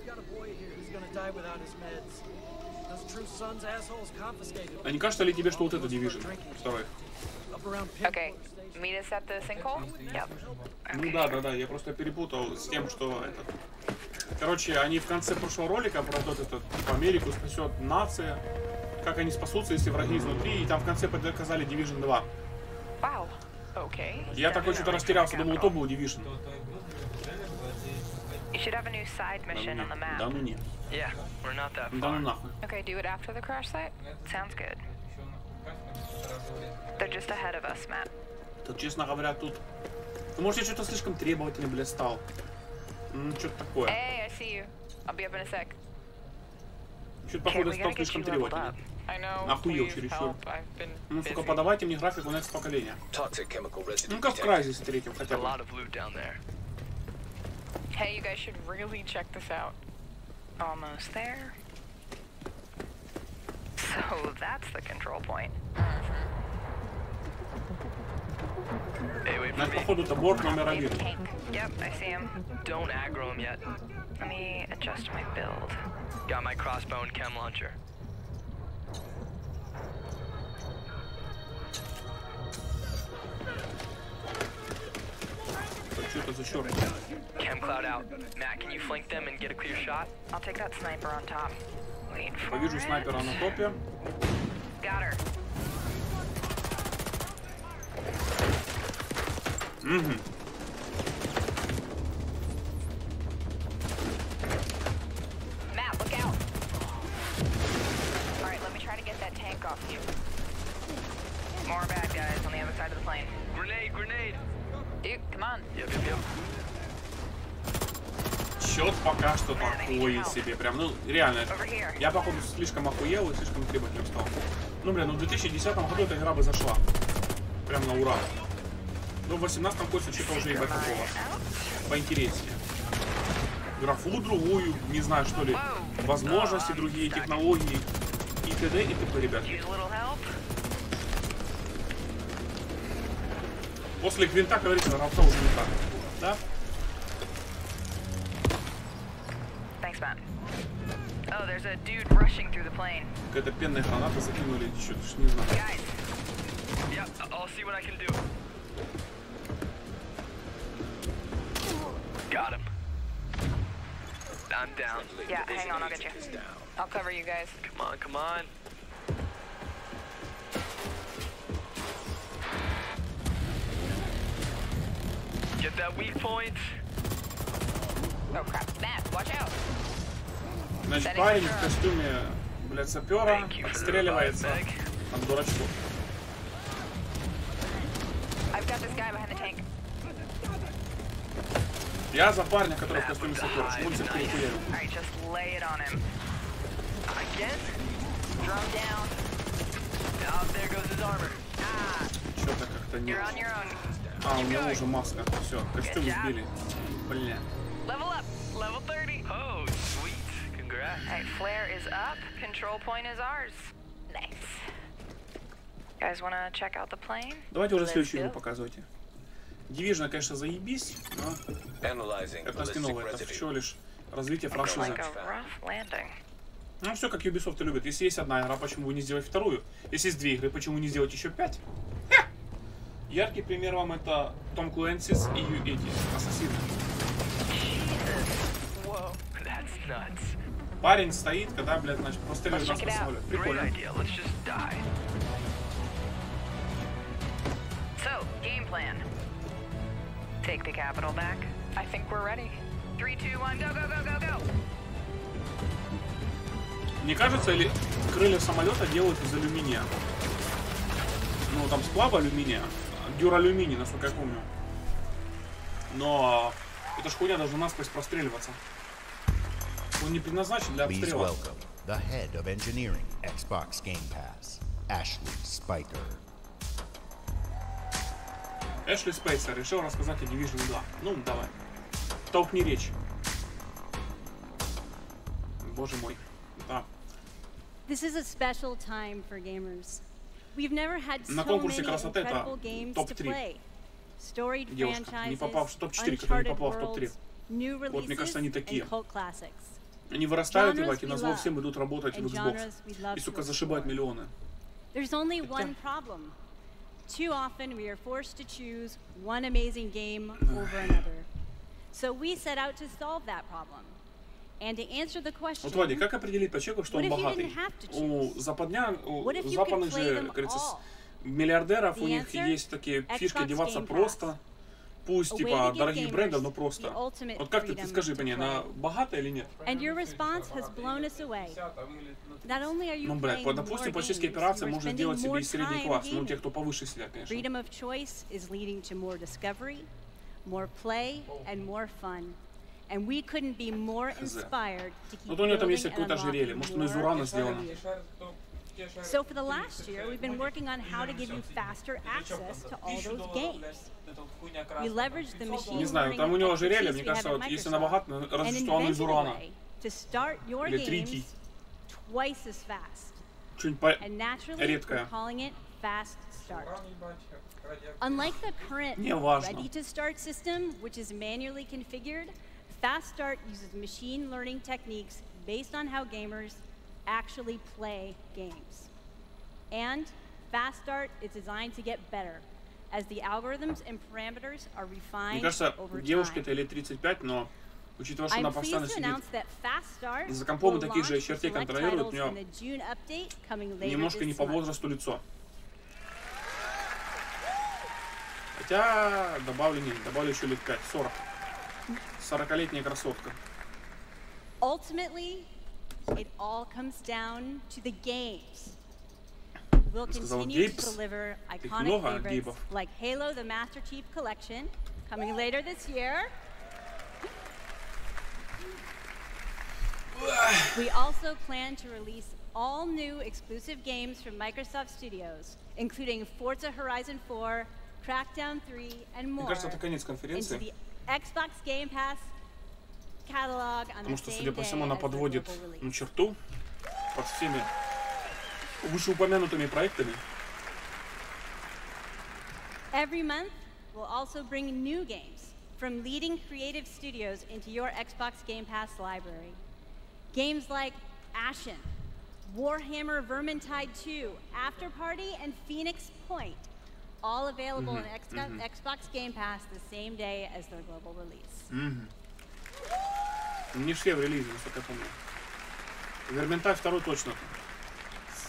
We got a boy here who's gonna die without his meds. Those true sons assholes confiscated. А не кажется ли тебе, что вот это Division? Второй. Okay, meet us at the sinkhole? Yep. Ну да, я просто перепутал с тем, что этот. Короче, они в конце прошлого ролика про тот этот, типа, Америку спасет нация. Как они спасутся, если враги изнутри, и там в конце показали Division 2. Wow. Okay. Я такой что-то растерялся, думал, то был Division. You should have a new side mission on the map. Да ну нет. Yeah, we're not that far. Да ну нахуй. Okay, do it after the crash site? Sounds good. They're just ahead of us, Matt. Тут, честно говоря, тут... Ну, может, я что-то слишком требовательный, блядь, стал. Ну, что-то такое. Hey, I see you. I'll be up in a sec. Что-то, походу, стал слишком требовательный. Охуел чересчур. Ну, сука, подавайте мне график у next поколения. Ну, как в Crysis третьем хотя бы. Hey, you guys should really check this out. Almost there. So that's the control point. У нас, походу-то борт номер 1. Yep, I see him. Don't aggro him yet. Let me adjust my build. Got my crossbow and chem launcher. Что-то за черт. Chem cloud out. Matt, can you flank them and get a clear shot? I'll take that sniper on top. Wait for Повижу it. снайпера на топе. Got her. Угу. Matt, look out. All right, let me try to get that tank off you. More bad guys on the other side of the plane. Grenade, grenade. Dude, come on. Yep. Счет пока что такой себе. Прям, ну, реально. Я, походу, слишком охуел и слишком требовательным стал. Ну, блин, ну в 2010 году эта игра бы зашла. Прям на ура. Ну, в 18-м хочется что-то уже ебать такого. Поинтереснее. Графу другую, не знаю, что ли. Возможности другие, технологии. И т.д. и т.п., ребят. После Гвинта, как говорится, графа уже не так. Да? spent. Oh, there's a dude rushing through the plane. Какая-то пенная граната закинули, что-то ж не знаю. Guys, yeah, I'll see what I can do. Got him. I'm down. Yeah, hang on, I'll get you. I'll cover you guys. Come on, come on. Get that weak point. Oh crap, Matt, watch out. Значит, парень в костюме, блядь, сапера отстреливается от дурачков. I've got this guy behind the tank. Я за парня, который в костюме сапера. Шмульцик перехуярил. Alright, just lay it on him. Again? Drum down. Oh, there goes his armor. Что-то как-то нет. You're on your own. А, у него уже маска. Все, костюм сбили. Бля. Level up. Level 30. Oh, sweet. Congrats. Alright, flare is up. Control point is ours. Nice. You guys wanna check out the plane? Давайте уже следующую игру показывайте. Division, конечно, заебись, но это основное, это всего лишь развитие франшизы. Ну, все как Ubisoft любит. Если есть одна игра, почему бы не сделать вторую? Если есть две игры, почему не сделать еще 5? Ха! Яркий пример вам это Том Клэнсис и эти ассасины. Парень стоит, когда, блядь, значит, просто нас на самолет. Прикольно. So, game plan. Take the capital back. I think we're ready. 3, 2, 1, go, go, go, go, go. Не кажется ли, крылья самолета делают из алюминия? Ну, там сплав алюминия, дюралюминий, насколько я помню. Но эта ж хуйня должна насквозь простреливаться. Он не предназначен для обстрела. The head of engineering, Xbox Game Pass, Ashley Spiker. Эшли Спейсер решил рассказать о Division 2. Ну, давай. Толкни речь. Боже мой. Да. This is a special time for gamers. We've never had so На конкурсе many красоты это incredible games to play. топ-3. Storied Девушка, не попав в franchises, топ-4, который не uncharted попал в топ-3. new Вот, мне кажется, они releases, такие. and cult classics. Они вырастают, Genres ебать, и we назло love, всем идут работать в and Xbox. genres we'd love И, сука, to зашибают explore. миллионы. There's only one problem. Too often we are forced to choose one amazing game over another. So we set out to solve that problem. And to answer the question, Вот, Вадик, как определить по человеку, что он богатый? У западных же, как говорится, миллиардеров, у них есть такие фишки одеваться просто. Пусть, типа, дорогие бренды, но просто. Вот как ты скажи мне, она богатая или нет? Ну, блядь, допустим, политические операции можно делать себе и средний класс, ну, те, кто повыше сидят, конечно. And we couldn't be more inspired to keep вот у него там есть building какое-то and ожерелье, может, оно из урана сделано. So for the last year, we've been working on how to give you faster access to all those games. We leveraged the machine Не знаю, там у него ожерелье, мне кажется, вот, если она богата, разве что оно из урана. Или тритий. Что-нибудь редкое. Unlike the current ready-to-start system, which is manually configured, Fast Start uses machine learning techniques based on how gamers actually play games. And Fast Start is designed to get better as the algorithms and parameters are refined Мне кажется, over девушке-то лет 35, но учитывая, что она постоянно сидит за компом и таких же чертей контролирует, у нее немножко не по возрасту лицо. Хотя добавлю еще лет 5, 40. 40-летняя красотка. Ultimately, it all comes down to the games. We'll continue to deliver iconic favorites like Halo: The Master Chief Collection, coming later this year. We also plan to release all new exclusive games from Microsoft Studios, including Forza Horizon 4, Crackdown 3, and more, into the Xbox Game Pass catalog on the same day as the global release. Черту под всеми вышеупомянутыми проектами. Every month, we'll also bring new games from leading creative studios into your Xbox Game Pass library. Games like Ashen, Warhammer Vermintide 2, After Party, and Phoenix Point, all available on Xbox Game Pass the same day as their global release. Не все в релизе, насколько я помню. Верменталь 2 точно.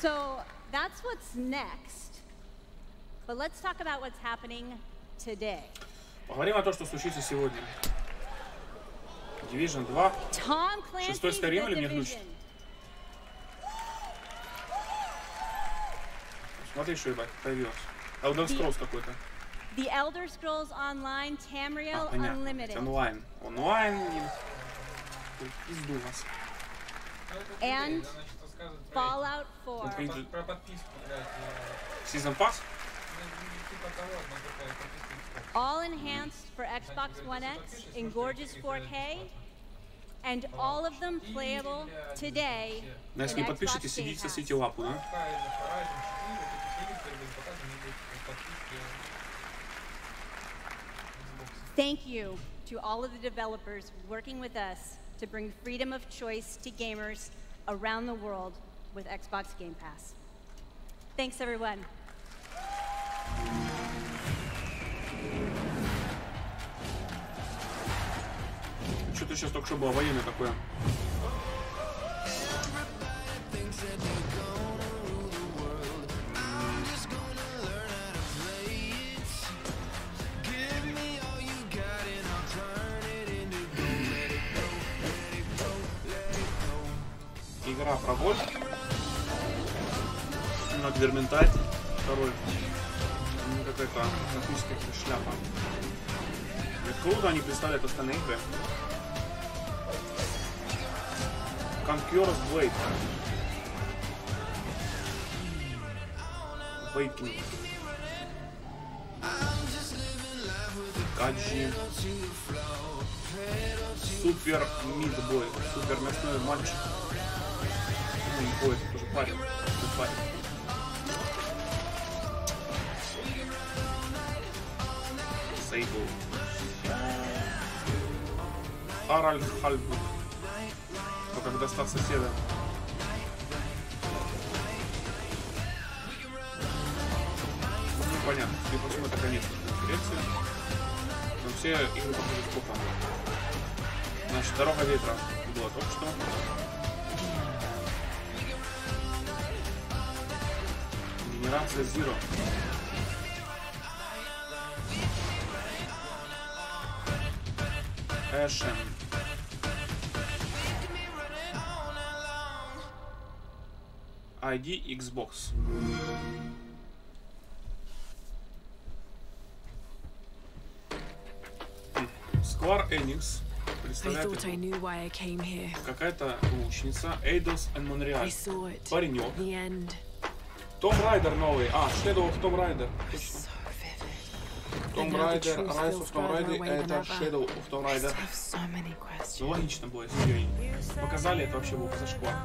So that's what's next. But let's talk about what's happening today. Поговорим о том, что случится сегодня. Division 2. Шестой Skyrim или мне глючит? Смотри, что появилось. Elder Scrolls какой-то. The Elder Scrolls Online Tamriel Unlimited. Онлайн. Онлайн. Пизду вас. And Fallout 4. Season Pass? All enhanced for Xbox One X in gorgeous 4K, and all of them playable today. Но если не подпишитесь, сидите, сосите лапу, да? Thank you to all of the developers working with us to bring freedom of choice to gamers around the world with Xbox Game Pass. Thanks, everyone. Что-то сейчас только что было военное такое. Игра про боль. Над Верменталь. Второй. Какая-то акустика, шляпа. Это круто, они представляют остальные игры. Conqueror's Blade. Awakening. Каждый. Супер мидбой. Супер мясной мальчик. Ой, это тоже парень. Это парень. Сейбл. Харальд Хальбук. Но как достать соседа. Понятно. И почему это конец конференции. Но все игры проходят сколько. Значит, дорога ветра была только что. Генерация Zero. Ashen. ID Xbox. Square Enix представляет какая-то лучница Eidos and Montreal. Паренек. Том Райдер новый. А, Shadow of Tomb Raider. Том Райдер, Rise of Tomb Raider, это Shadow of Tomb Raider. Ну, логично было, если ее показали, это вообще был зашквар.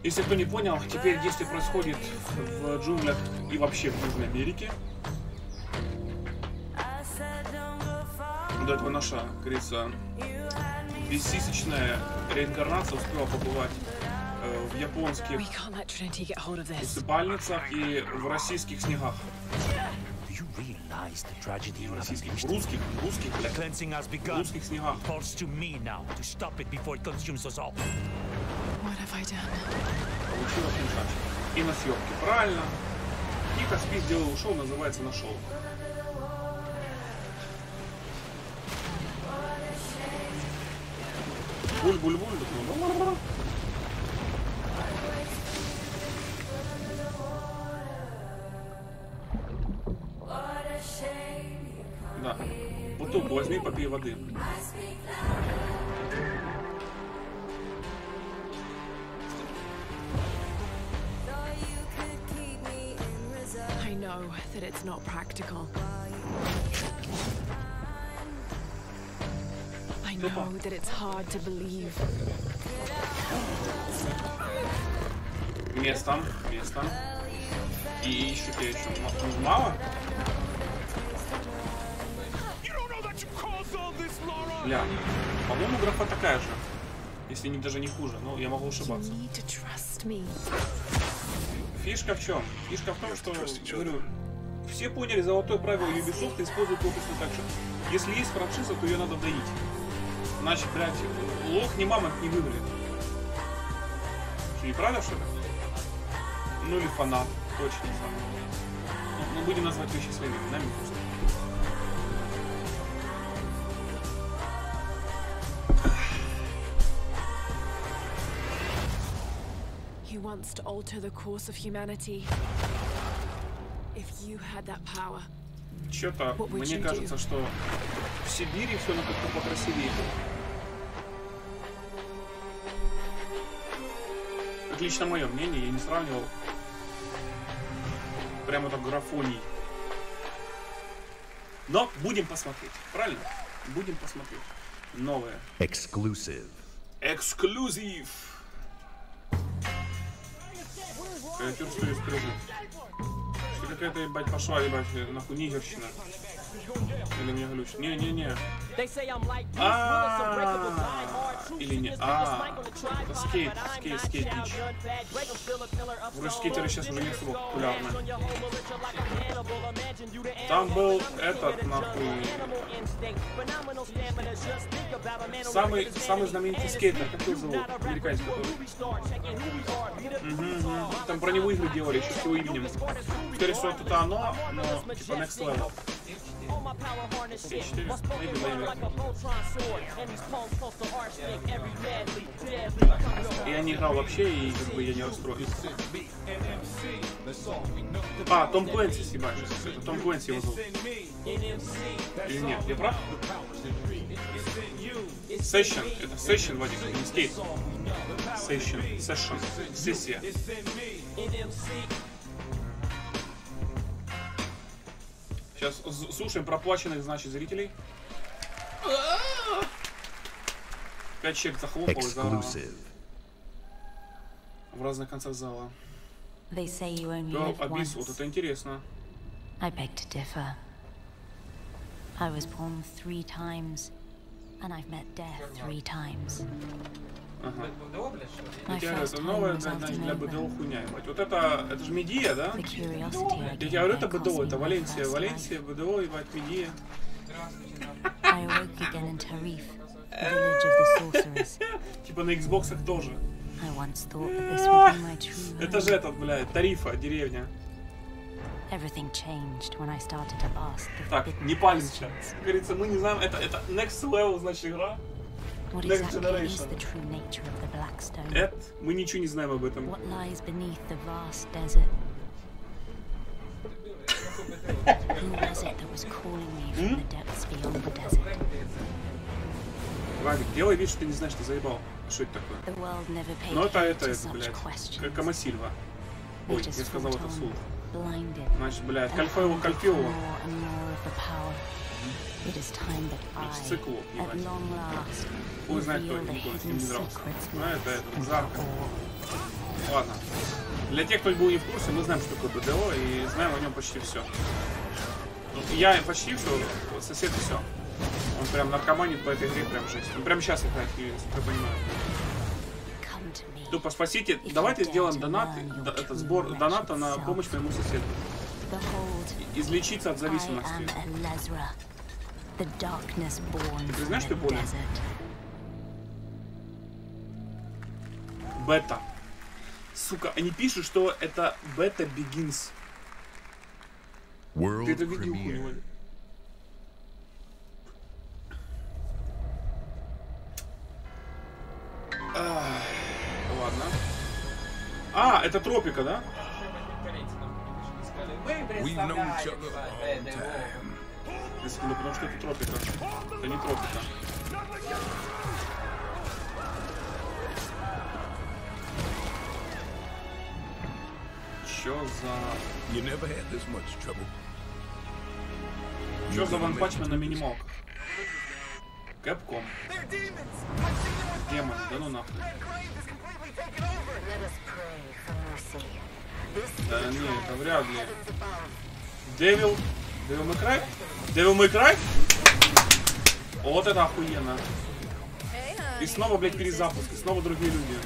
Если кто не понял, теперь действие происходит в джунглях и вообще в Южной Америке. До этого наша, как говорится, бессисечная реинкарнация успела побывать в японских усыпальницах и в российских снегах. Русских снегах. Получила пинкач. И на съемке. Правильно. Тихо спи, сделал шоу, называется нашел. Буль-буль-буль. Да. Бутылку возьми, попей воды. I know that it's not practical. I know that it's hard to believe. Место. И еще мало? Бля, по-моему, графа такая же. Если не даже не хуже, но я могу ошибаться. Фишка в чем? Фишка в том, что, говорю, все поняли золотое правило Ubisoft и используют его точно так же. Если есть франшиза, то ее надо доить. Значит, блядь, лох не мамонт не выглядит. Что, неправда, что ли? Ну или фанат, точно не фанат. Ну, мы будем назвать вещи своими именами просто. He wants to alter the course of humanity. If you had that power, что-то мне кажется, что в Сибири все на как-то покрасивее. Это лично мое мнение, я не сравнивал прямо так графоний. Но будем посмотреть, правильно? Будем посмотреть. Новое. Exclusive. Эксклюзив. Какая-то, ебать, пошла, ебать, нахуй нигерщина. Или мне глючит? Не-не-не. Или не. Это скейт дичь. Вроде скейтеры сейчас уже не особо популярны. Там был этот, нахуй. Самый знаменитый скейтер, как его зовут? Американец который. Там про него игры делали, еще с его именем. Скорее всего, это оно, но типа next level. Я не играл вообще, и как бы я не расстроен. Том Клэнси, съебать. Это Том Клэнси его зовут. Или нет? Я прав? Session. Это Session, Вадик, не скейт. Session. Сессия. Сейчас слушаем проплаченных, значит, зрителей. 5 человек захлопал и заорало. В разных концах зала. Абис, вот это интересно. I beg to differ. I was born 3 times, and I've met death 3 times. Ага. Это новая для БДО хуйня, ебать. Вот это же Медия, да? Я тебе говорю, это БДО, это Валенсия, БДО, ебать, Медия. Типа на Xbox'ах тоже. Это же этот, блядь, Тарифа, деревня. Так, не палимся. Как говорится, мы не знаем, это next level, значит, игра. Next generation. Это мы ничего не знаем об этом. Вадик, делай вид, что ты не знаешь, что заебал. Что это такое? Ну это, блядь, Камасильва. Ой, я сказал это вслух. Значит, блядь, Кальфеева. Циклоп, ебать. Хуй знает, кто это, никто с ним не дрался. Ну, это Зарка. Ладно. Для тех, кто был не в курсе, мы знаем, что такое БДО, и знаем о нем почти все. Я почти все, сосед все. Он прям наркоманит по этой игре, прям жесть. Он прям сейчас играет, я понимаю. Тупо спасите, давайте сделаем донат, это сбор доната на помощь моему соседу. Излечиться от зависимости. Ты знаешь, ты болен? Бета. Сука, они пишут, что это бета begins. Ты это видел, хуй? Ладно. Это Тропика, да? Секунду, потому что это Тропика. Это не Тропика. Чё за ванпачмен на минималках? Кэпком. Демон, да ну нахуй. Да не, это вряд ли. Devil May Cry? Вот это охуенно. И снова, блядь, перезапуск, и снова другие люди.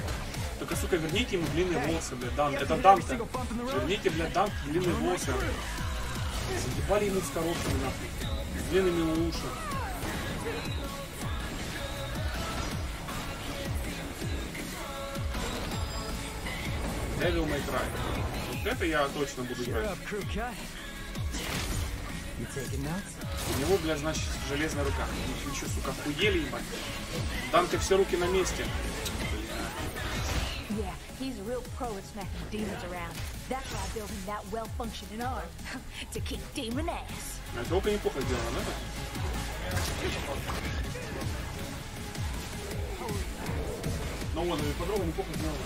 Только, сука, верните ему длинные волосы, блядь. Это Данте. Верните, блядь, Данте длинные волосы. Заебали ему с коробками, нахуй. С длинными ушами. Devil May Cry. Вот это я точно буду играть. У него, бля, значит, железная рука. Вы что, сука, охуели, ебать? Данте все руки на месте. He's a real pro at smacking demons around. That's why I built him that well-functioning arm to kick demon ass. Это око неплохо сделано, да? Ну вот, подруга неплохо сделана.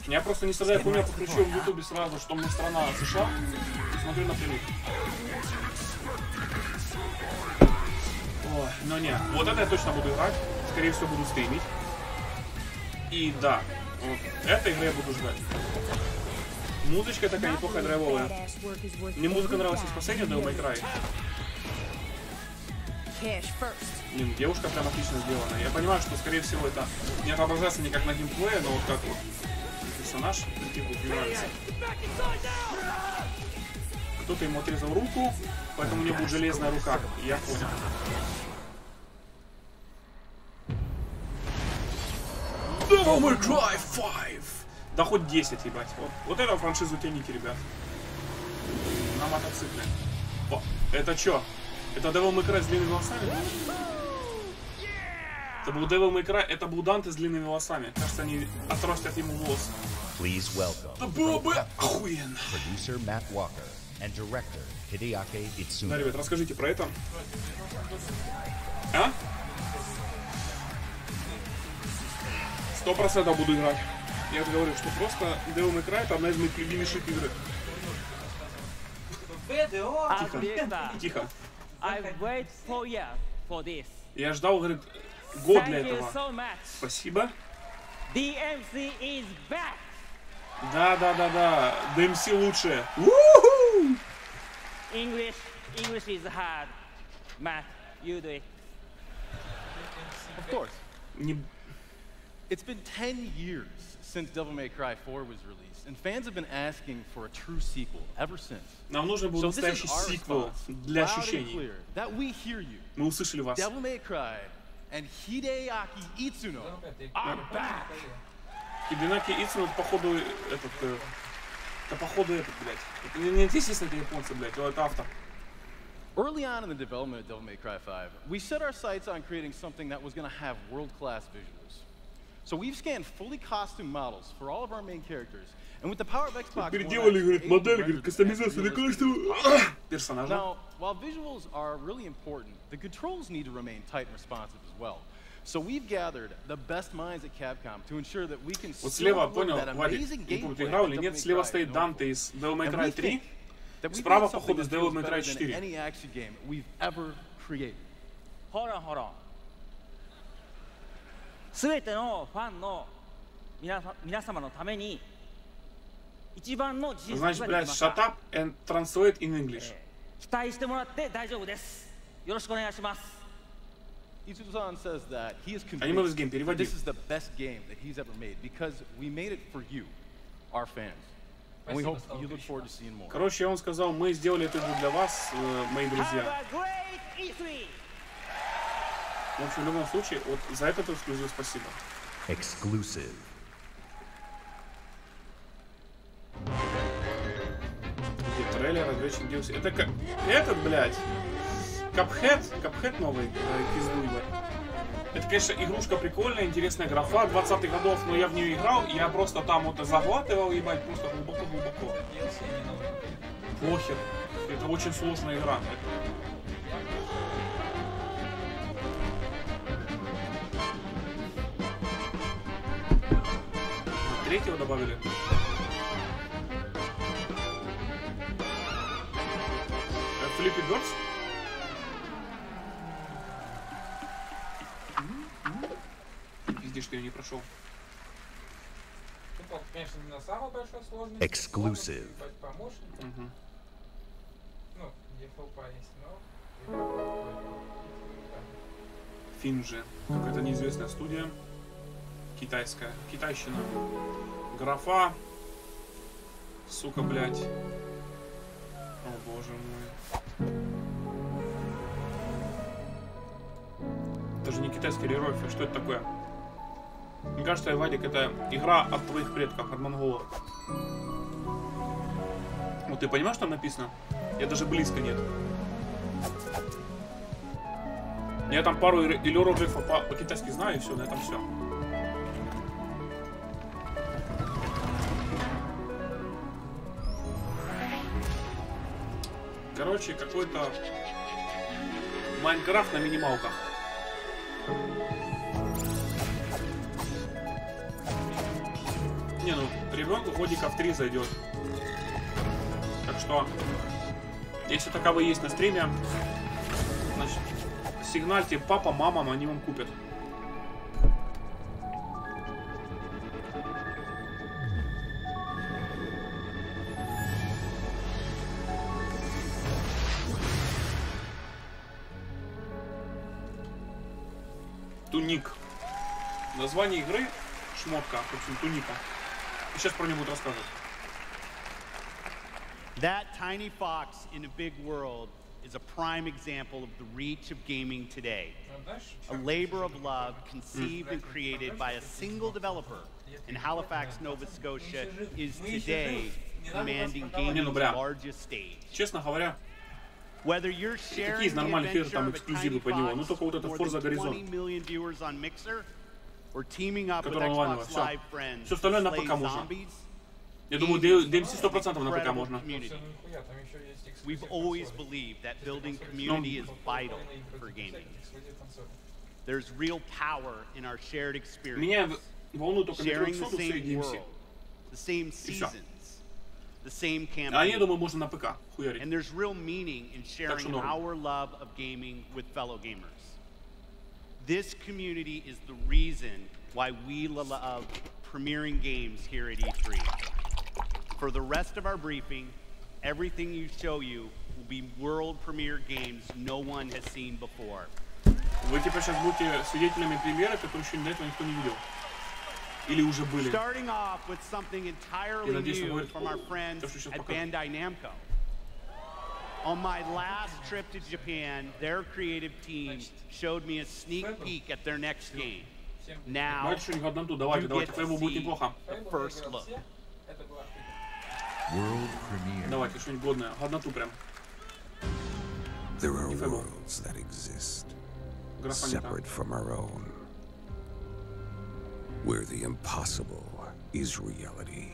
Я просто не страдаю, у меня подключил в ютубе сразу, что мне страна США. Смотрю напрямик. Ой, но нет, вот это я точно буду играть. Скорее всего, буду стримить. И да, вот этой игры я буду ждать. Музычка такая неплохая, драйвовая. Мне музыка нравилась из последнего Devil May Cry. Блин, девушка прям отлично сделана. Я понимаю, что, скорее всего, это не отображается никак на геймплее, но вот как вот персонаж будет мне нравится. Кто-то ему отрезал руку, поэтому у него будет железная рука. Я понял. Devil May Cry 5! Да хоть 10, ебать. Вот эту франшизу тяните, ребят. На мотоцикле. О, это чё? Это Devil May Cry с длинными волосами? Это был Devil May Cry, это был Данте с длинными волосами. Кажется, они отрастят ему волосы. Please welcome это было бы охуенно. Producer Matt Walker and director Hideaki Itsuno. Да, ребят, расскажите про это. А? 100% буду играть. Я же говорю, что просто Devil May Cry это одна из моих любимейших игр. Тихо. Тихо. Я ждал, говорит, год для этого. Спасибо. Да. DMC лучше. English is hard. Matt, you do it. Of course. It's been 10 years since Devil May Cry 4 was released, and fans have been asking for a true sequel ever since. Нам нужен был настоящий сиквел для ощущений. Мы услышали вас. Devil May Cry and Hideaki Itsuno are back. Hideaki Itsuno, походу, блядь. Не естественно, это японцы, блядь, это автор. Early on in the development of Devil May Cry 5, we set our sights on creating something that was going to have world-class visuals. So we've scanned fully costumed models for all of our main characters, and with the power of Xbox переделали, говорит, модель, говорит, кастомизацию для каждого персонажа. Now, while visuals are really important, the controls need to remain tight and responsive as well. So we've gathered the best minds at Capcom to ensure that we can вот слева, понял, Вадик, не помню, ты играл или нет, слева стоит Данте из Devil May Cry 3, справа, походу, из Devil May Cry 4. Hold on. すべてのファンの皆様のために一番の実績ができました。 Значит, shut up and translate in English. 期待してもらって大丈夫です。よろしくお願いします。 Itsuno-san says that he is convinced that this is the best game that he's ever made because we made it for you, our fans. And we hope you look forward to seeing more. Короче, он сказал, мы сделали эту игру для вас, мои друзья. В общем, в любом случае, вот за этот эксклюзив спасибо. Exclusive. Где трейлер, разгречен DLC. Это как... Этот, блядь. Капхэт новый. Пиздуй, это, конечно, игрушка прикольная, интересная графа 20-х годов, но я в нее играл, и я просто там вот заглатывал, ебать, просто глубоко-глубоко. Похер. Это очень сложная игра. Третьего добавили. Флиппи Бёрдс. Пиздец, что я не прошел. Конечно, не на самой большой сложности. Exclusive. Помощник. Ну, Финджи. Какая-то неизвестная студия. Китайская. Китайщина. Графа. Сука, блядь. О, боже мой. Даже не китайский иероглиф. Что это такое? Мне кажется, Вадик, это игра от твоих предков, от монголов. Вот ты понимаешь, что там написано? Я даже близко нет. Я там пару иероглифов по-китайски знаю, и все, на этом все. Короче, какой-то Майнкрафт на минималках. Не, ну, ребенку годиков 3 зайдет. Так что, если таковые есть на стриме, значит, сигнальте папа, мама, они вам купят. Туник. Название игры шмотка, в общем, туника. И сейчас про него буду рассказывать. That tiny fox in a big world is a prime example of the reach of gaming today. A labor of love conceived and created by a single developer in Halifax, Nova Scotia is today commanding gaming's largest stage. Честно говоря, Whether you're sharing the adventure of a tiny fox with more than 20 million viewers on Mixer, or teaming up with Xbox Live friends to slay zombies, я думаю, DMC 100% на ПК можно. We've always believed that building community is vital for gaming. There's real power in our shared experience, sharing the same world, the same seasons, the same campaign. And there's real meaning in sharing our love of gaming with fellow gamers. This community is the reason why we love premiering games here at E3. For the rest of our briefing, everything you show you will be world premiere games no one has seen before. Вы типа сейчас будете свидетелями премьеры, которые еще до этого никто не видел. Или уже были. Starting off with something entirely new from our friends at Bandai Namco. On my last trip to Japan, their creative team showed me a sneak peek at their next game. Now, you get to see the first look. World premiere. Давайте что-нибудь годное. Годноту прям. There are worlds that exist separate from our own, where the impossible is reality.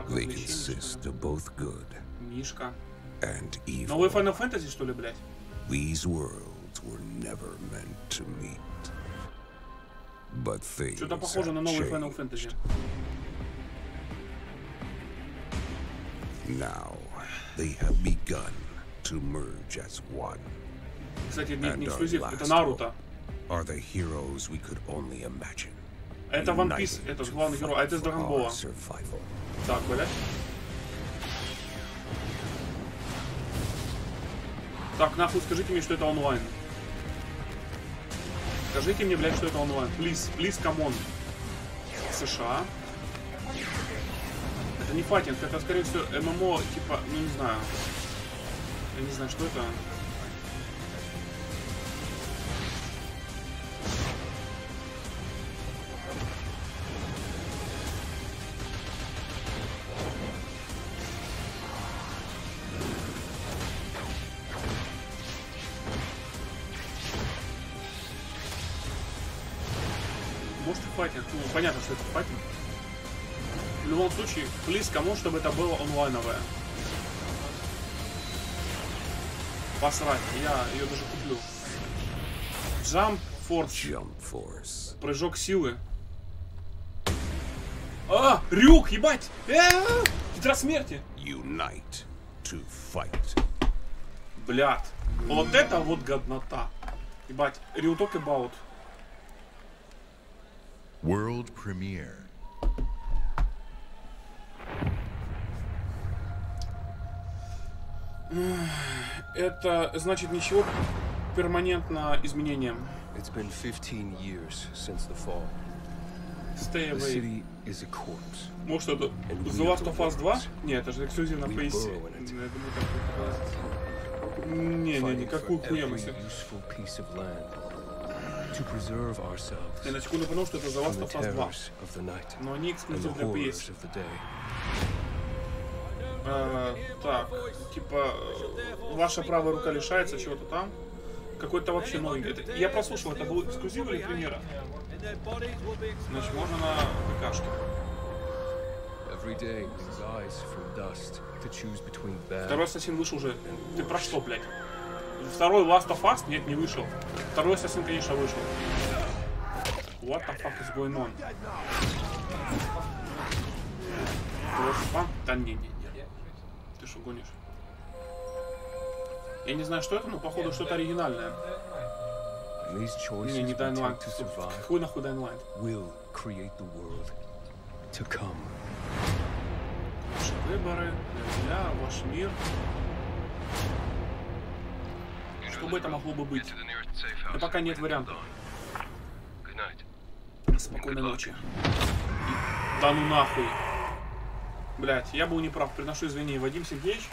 They consist of both good and evil. Новый Final Fantasy, что ли, блядь? These worlds were never meant to meet. But things Что-то похоже на новый Final Fantasy. Now they have begun to merge as one. Кстати, не эксклюзив, это Наруто. Are the heroes we could only imagine. Это One Piece, это главный герой, а это из Dragon Ball. Так, блядь. Так, нахуй, скажите мне, что это онлайн. Скажите мне, блядь, что это онлайн. Please, come on. США. Это не файтинг, это, скорее всего, ММО, типа, ну не знаю. Я не знаю, что это. Может, файтинг. Ну, понятно, что это файтинг. В любом случае, плиз кому, чтобы это было онлайновое. Посрать, я ее даже куплю. Jump Force. Прыжок силы. А, Рюк, ебать! Тетрадь смерти. Unite to fight. Блядь, вот это вот годнота. Ебать, Real Talk About. World premiere. Это значит ничего перманентно изменением. It's been 15 years since the fall. Stay away. The city is a corpse. Может, это The Last of Us 2? Нет, это же эксклюзивно на PS. Не, какую хуемость. Я на секунду понял, что это The Last of Us 2. Но не эксклюзив для PS. Так, типа, ваша правая рука лишается чего-то там. Какой-то вообще новенький. Я прослушал, это был эксклюзив или премьера? Значит, можно на ПКшке. Второй Ассасин вышел уже. Ты про что, блядь? Второй Last of Us? Нет, не вышел. Второй Ассасин, конечно, вышел. What the fuck is going on? Да не. Ты что гонишь? Я не знаю, что это, но походу что-то оригинальное. Не Dying Light. Какой нахуй Dying Light? Ваши выборы, ваш мир. Что бы это могло бы быть? Да пока нет вариантов. Спокойной ночи. Да ну нахуй. Блять, я был неправ. Приношу извинения. Вадим Сергеевич.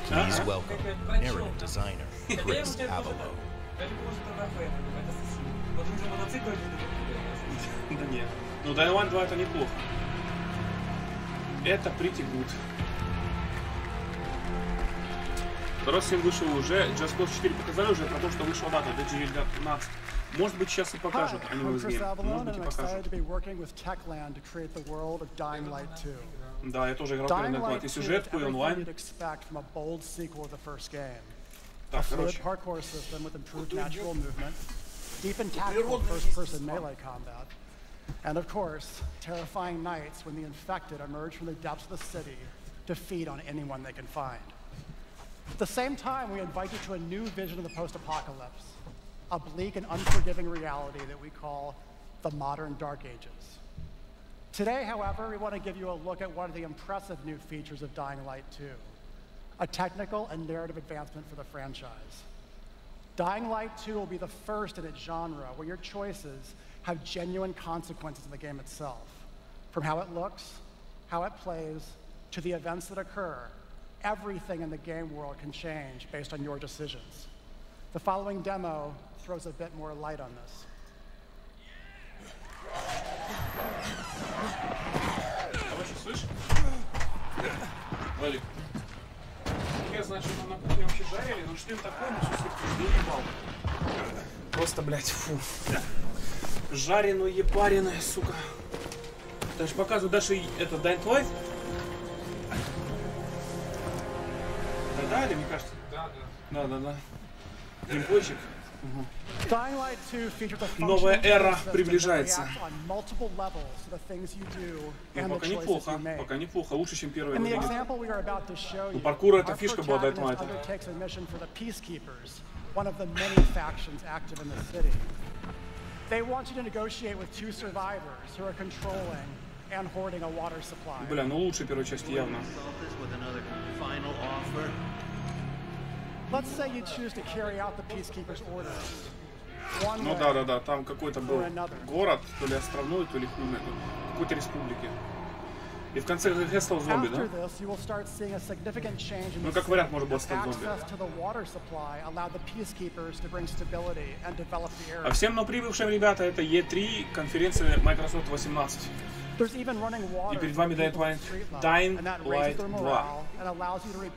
Please welcome narrative designer Chris Avalo. Да нет. Ну, Dying Light 2 это неплохо. Это pretty good. Второй сын вышел уже. Just Cause 4 показали уже про то, что вышла дата 2019. Может быть, сейчас и покажут, а не в ВСЕМ. Может быть, и покажут. Да, я тоже играл в Dying Light. И сюжетку, и онлайн. Так, короче. And of course, terrifying nights when the infected emerge from the depths of the city to feed on anyone they can find. At the same time, we invite you to a new vision of the post-apocalypse, a bleak and unforgiving reality that we call the modern Dark Ages. Today, however, we want to give you a look at one of the impressive new features of Dying Light 2, a technical and narrative advancement for the franchise. Dying Light 2 will be the first in its genre where your choices have genuine consequences in the game itself. From how it looks, how it plays, to the events that occur, everything in the game world can change based on your decisions. The following demo throws a bit more light on this. Валик, я знаю, что там на кухне вообще жарили, но что им такое, мы все ебал. Просто, блядь, фу. Жареную, пареную, сука. Даже показываю, даже это Dying Light. Да, или мне кажется? Да. Геймплейчик. Новая эра приближается. Ну, пока неплохо, лучше, чем первый. Ну, паркур это фишка была Dying Light. They want you to negotiate with two survivors who are controlling and hoarding a water supply. Бля, ну лучше первой части явно. Let's say you choose to carry out the peacekeepers' orders. Ну да, там какой-то был город, то ли островной, то ли хуйный, какой-то республики. И в конце я стал зомби, да? Ну, как вариант, может быть, стать зомби. А всем прибывшим, ребята, это E3, конференция Microsoft 18. И перед вами Dying Light 2.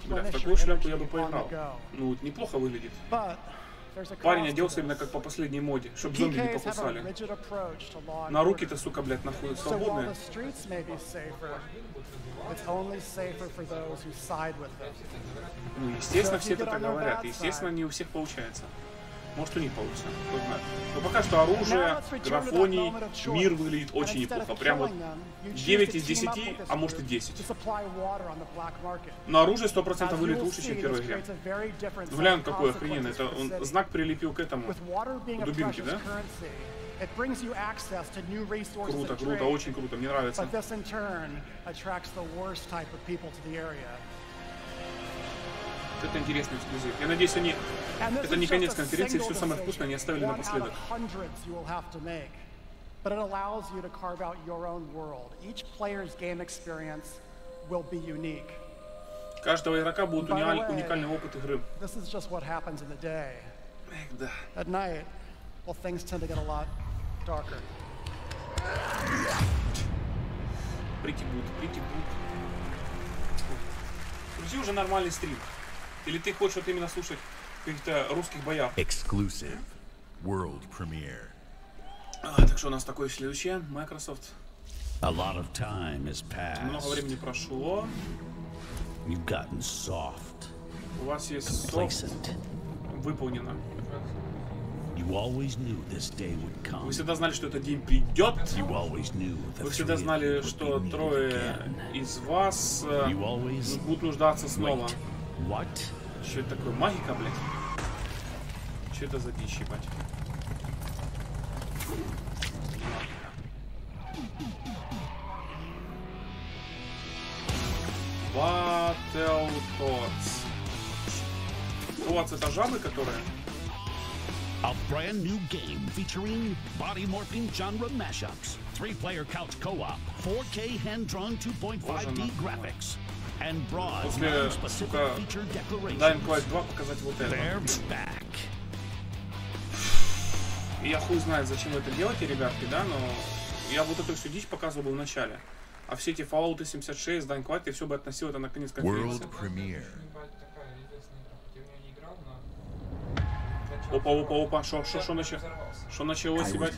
Бля, в такую шляпу я бы поиграл. Ну, неплохо выглядит. Парень оделся именно как по последней моде, чтобы зомби не покусали. На руки-то, сука, блядь, нахуй свободные. Ну, естественно, все это так говорят. Естественно, не у всех получается. Может, у них получится, кто знает. Но пока что оружие, графоний, мир выглядит очень неплохо. Прям вот 9 из 10, а может и 10. Но оружие 100% выглядит лучше, чем в первой игре. Ну, глянь, какой охрененный. Это он знак прилепил к этому, к дубинке, да? Круто, очень круто, мне нравится. Это интересный эксклюзив. Я надеюсь, они... Это не конец конференции, все самое вкусное они оставили напоследок. But it allows you to carve out your own world. Each player's game experience will be unique. Каждого игрока будет уникальный опыт игры. This is just what happens in the day. At night, well, things tend to get a lot darker. Pretty good. Включи уже нормальный стрим. Или ты хочешь вот именно слушать каких-то русских бояр? Exclusive World Premiere. Так что у нас такое следующее. Microsoft. A lot of time has passed. Много времени прошло. You've gotten soft. У вас есть софт. Выполнено. You always knew this day would come. Вы всегда знали, что этот день придет. You always knew that Вы всегда знали, что трое из вас будут нуждаться снова. What? Что это такое? Магика, блядь? Что это за дичь, ебать? Battletoads. Thoughts это жабы, которые? A brand new game featuring body morphing genre mashups, 3-player couch co-op, 4K hand-drawn 2.5D graphics, and broad non-specific feature declarations. They're back. Я хуй знает, зачем вы это делаете, ребятки, да, но я вот эту всю дичь показывал в начале. А все эти Fallout 76, Dying Light, я все бы относил это на конец конференции. Опа, шо началось, ебать?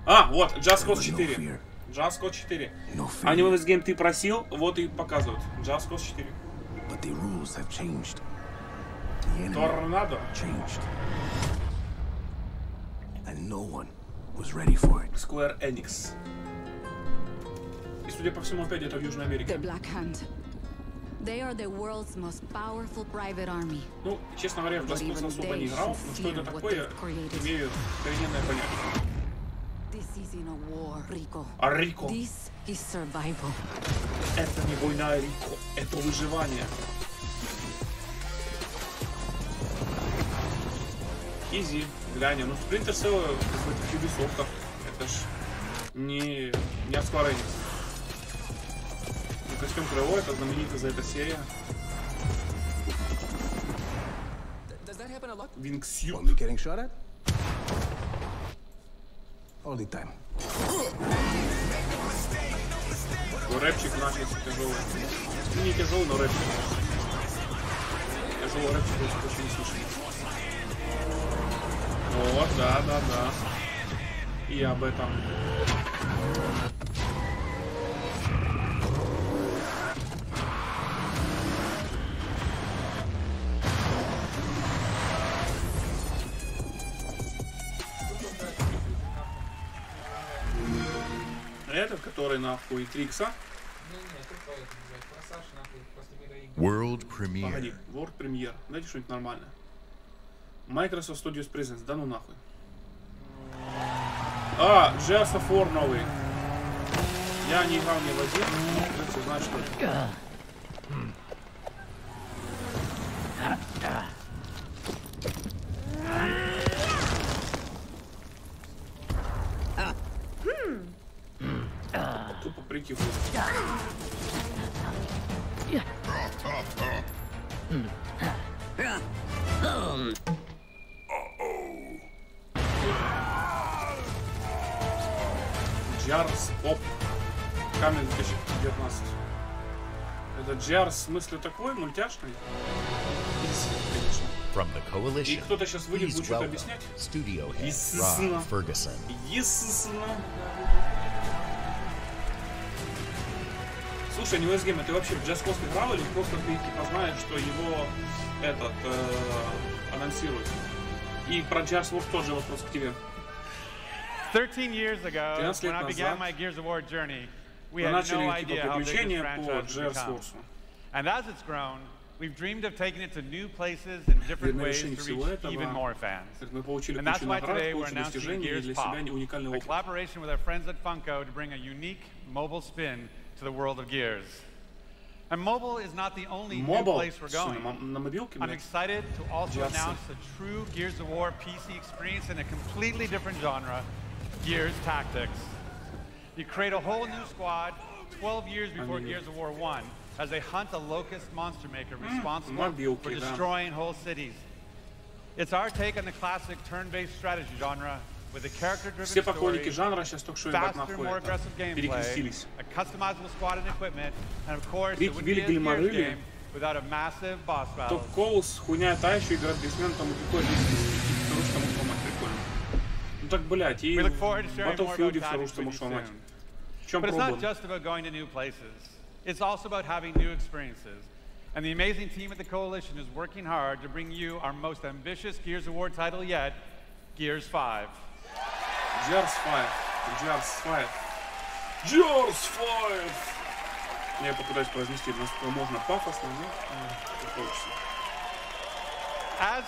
А, вот, Just Cause 4. Just Cause 4. Аниме Game ты просил, вот и показывают. Just Cause 4. Торнадо. Square Enix. И судя по всему, опять это в Южной Америке. They are the world's most powerful private army. Ну, честно говоря, в Just Cause особо не играл, но что это такое, имею коренное понятие. А Рико? Это не война, Рико, это выживание. Изи, глянь, ну Splinter Cell в Ubisoft, это ж не от Square Enix. Костюм Крыло, это знаменитая за это серия. Вингсют. Рэпчик начался тяжелый. Не тяжелый, но рэпчик. Тяжелый рэпчик очень не слышно. Вот, да. И об этом. Этот, который нахуй 3 World Premiere. Погоди, World Premiere. Дайте что-нибудь нормальное. Microsoft Studios Presents. Да ну нахуй. А, Gears of War новый. Я не играл ни в один, но придется знать, что это. Тупо прикид. Джарс Оп. Камень 2019. Это Джарс в смысле такой, мультяшный? From the coalition, и кто-то сейчас выйдет, будет что-то объяснять? Studio head Rob Ferguson. Слушай, не ВСЕМ, ты вообще в Just Cause играл или просто ты типа знаешь, что его этот анонсируют? И про Gears of War тоже вопрос к тебе. 13 years ago, when I began my Gears of War journey, we had no idea how big this franchise would become. And as it's grown, we've dreamed of taking it to new places in different ways to reach even more fans. And that's why today we're announcing Gears Pop, a collaboration with our friends at Funko to bring a unique mobile spin to the world of Gears. And mobile is not the only new place we're going. I'm excited to also announce a true Gears of War PC experience in a completely different genre, Gears Tactics. You create a whole new squad 12 years before Gears of War 1 as they hunt a locust monster maker responsible for destroying whole cities. It's our take on the classic turn-based strategy genre with a character-driven story, faster, more aggressive gameplay, a customizable squad and equipment, and of course, it would be a Gears game without a massive boss battle. We look forward to sharing more about Tactics with you soon. But it's not just about going to new places. It's also about having new experiences. And the amazing team at the Coalition is working hard to bring you our most ambitious Gears of War title yet, Gears 5. Gears 5. Gears 5. Gears 5! Я попытаюсь произнести насколько можно пафосно, но не получится. As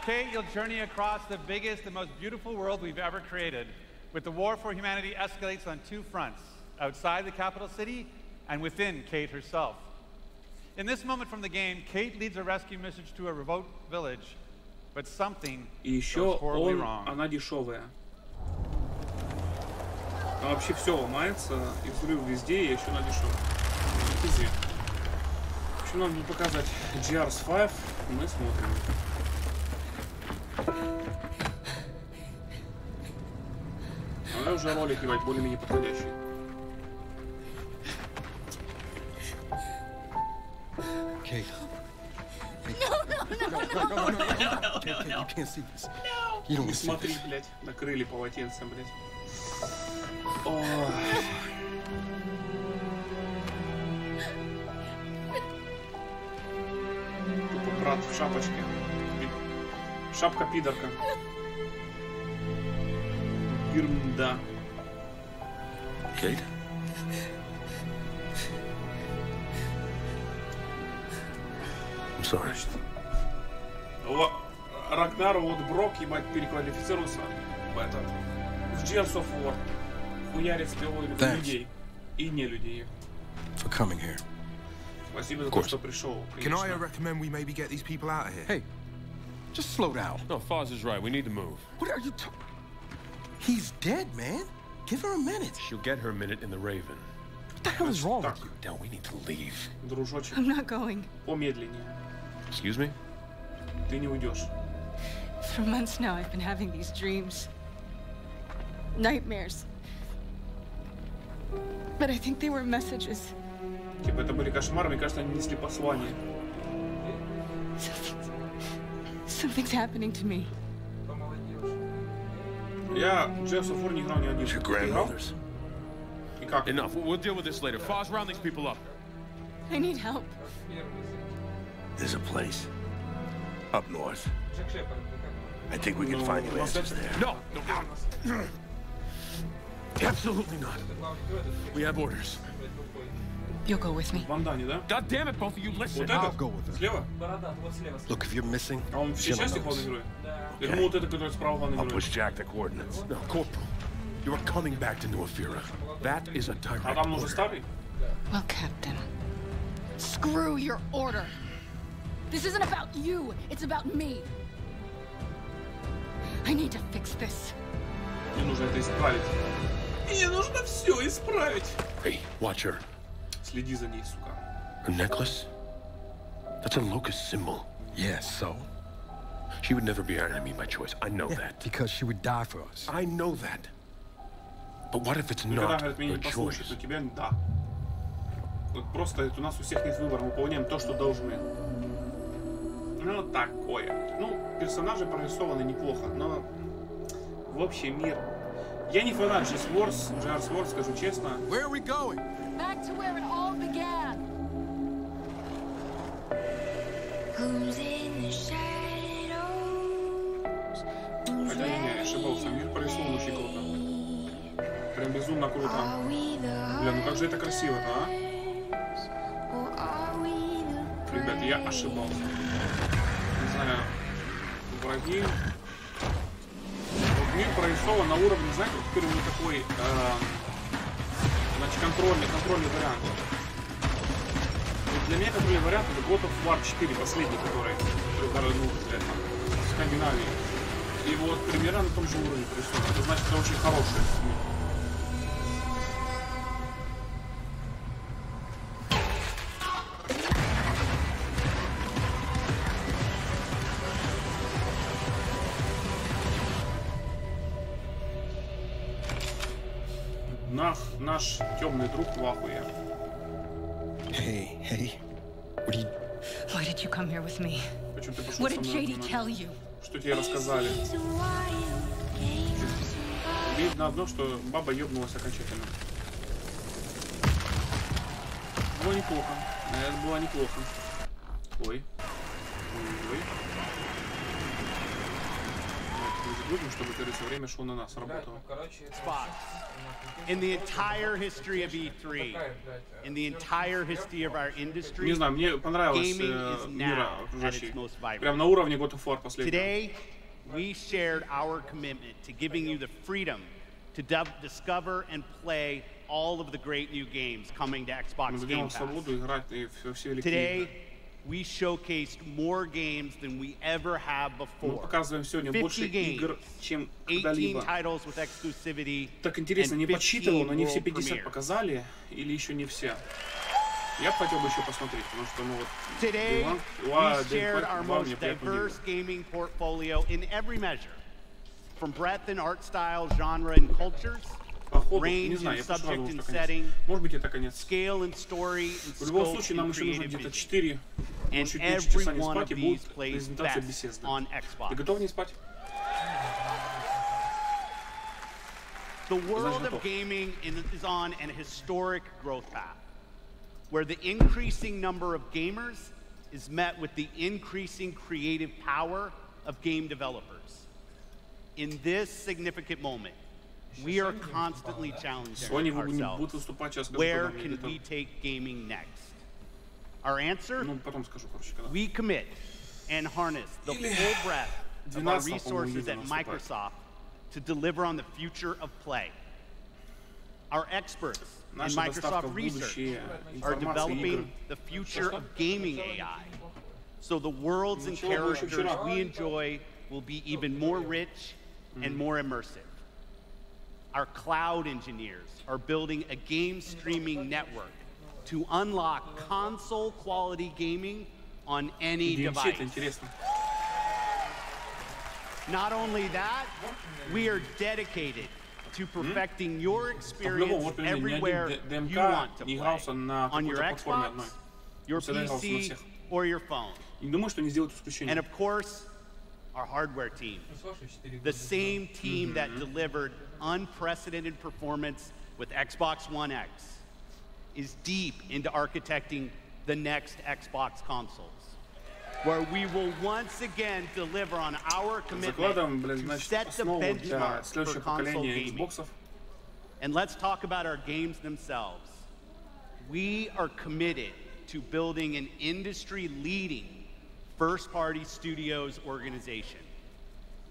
Kate, you'll journey across the biggest and most beautiful world we've ever created, with the war for humanity escalates on two fronts, outside the capital city and within Kate herself. In this moment from the game, Kate leads a rescue mission to a remote village, but something goes horribly wrong. Она дешевая. Там вообще все ломается, и взрыв везде, и еще она дешевая. В общем, нам будет показать Gears 5, мы смотрим. Но уже ролик ебать более-менее подходящий. Kate. No. You can't see this. You don't see смотри, блядь, накрыли полотенцем, блядь. Ой. Тупо брат в шапочке. Шапка-пидорка. Ерунда. Кейт? I'm sorry. Рагнару вот Брок, ебать, переквалифицировался в этот. В Gears of War. Хуярит стрелой людей и не людей. For coming here. Спасибо за то, что пришел. Can I recommend we maybe get these people out of here? Hey, just slow down. No, Foz is right. We need to move. What are you talking? He's dead, man. Give her a minute. She'll get her minute in the Raven. What the hell is wrong with you? No, we need to leave. Дружочек. I'm not going. Помедленнее. Excuse me? Ты не уйдешь. For months now, I've been having these dreams. Nightmares. But I think they were messages. Типа это были кошмары, мне кажется, они несли послание. Something's happening to me. Я Gears of War не играл ни один. Your grandmothers. И как? Enough. We'll deal with this later. Foz, round these people up. I need help. There's a place up north. I think we can find you answers there. No. Absolutely not. We have orders. You'll go with me. Бандане, да? God damn it, both of you, listen. Вот I'll go with her. Слева? Look, if you're missing, А он все части главный герой? Я думал, вот это, который справа главный I'll герой. push Jack the coordinates. No, Corporal. You are coming back to New Ephira. That is a direct А там уже order. старый? Well, Captain, screw your order. This isn't about you. It's about me. I need to fix this. Мне нужно это исправить. Мне нужно все исправить. Hey, watch her. Следи за ней, сука. A necklace? That's a locust symbol. Yeah, so? She would never be our enemy by choice. I know that. Because she would die for us. I know that. But what if it's Когда not говорят, меня her не послушать, choice? у тебя да. Вот просто у нас у всех нет выбора, мы выполняем то, что должны. Ну, такое. Ну, персонажи прорисованы неплохо, но в общем мир. Я не фанат Gears Wars, скажу честно. Where are we going? Back to where it all began. Хотя не, ошибался, мир прорисован очень круто. Прям безумно круто. Бля, ну как же это красиво-то, а? Ребят, я ошибался. Не знаю, враги. Вот мир прорисован на уровне, знаете, вот теперь у меня такой Значит, контрольный вариант. Для меня контрольный вариант это God of War 4, последний, который в Скандинавии. И вот примерно на том же уровне присутствует. Это значит, это очень хороший. Наш темный друг в ахуе. Hey, what are you... Why did you come here with me? Почему ты пошел What со did мной? JD tell you? Что тебе рассказали? Видно одно, что баба ёбнулась окончательно. Было неплохо. Это было неплохо. Ой. Чтобы время шло на нас, работало. In the entire history of E3, in the entire history of our industry, не знаю, мне понравилось мира окружающий. Прям на уровне God of War последний. Today, we shared our commitment to giving you the freedom to discover and play all of the great new games coming to Xbox Game Pass. Today, we showcased more games than we ever have before. Мы показываем сегодня больше игр, чем когда-либо. Так интересно, не подсчитывал, но не все 50 показали, или еще не все. Я бы хотел бы еще посмотреть, потому что, ну вот... Today, we shared our most diverse gaming portfolio in every measure. From breadth in art style, genre, and cultures, range in subject and setting, scale and story, and scope and creative vision. And every one of these plays best on Xbox. The world of gaming is on an historic growth path, where the increasing number of gamers is met with the increasing creative power of game developers. In this significant moment, we are constantly challenging ourselves. Where can we take gaming next? Our answer? We commit and harness the full breadth of our resources at Microsoft to deliver on the future of play. Our experts in Microsoft Research are developing the future of gaming AI, so the worlds and characters we enjoy will be even more rich and more immersive. Our cloud engineers are building a game streaming network to unlock console-quality gaming on any device. Not only that, we are dedicated to perfecting your experience everywhere you want to play, on your Xbox, your PC, or your phone. And of course, our hardware team, the same team that delivered unprecedented performance with Xbox One X, is deep into architecting the next Xbox consoles, where we will once again deliver on our commitment to set the benchmark for console gaming. And let's talk about our games themselves. We are committed to building an industry-leading first-party studios organization.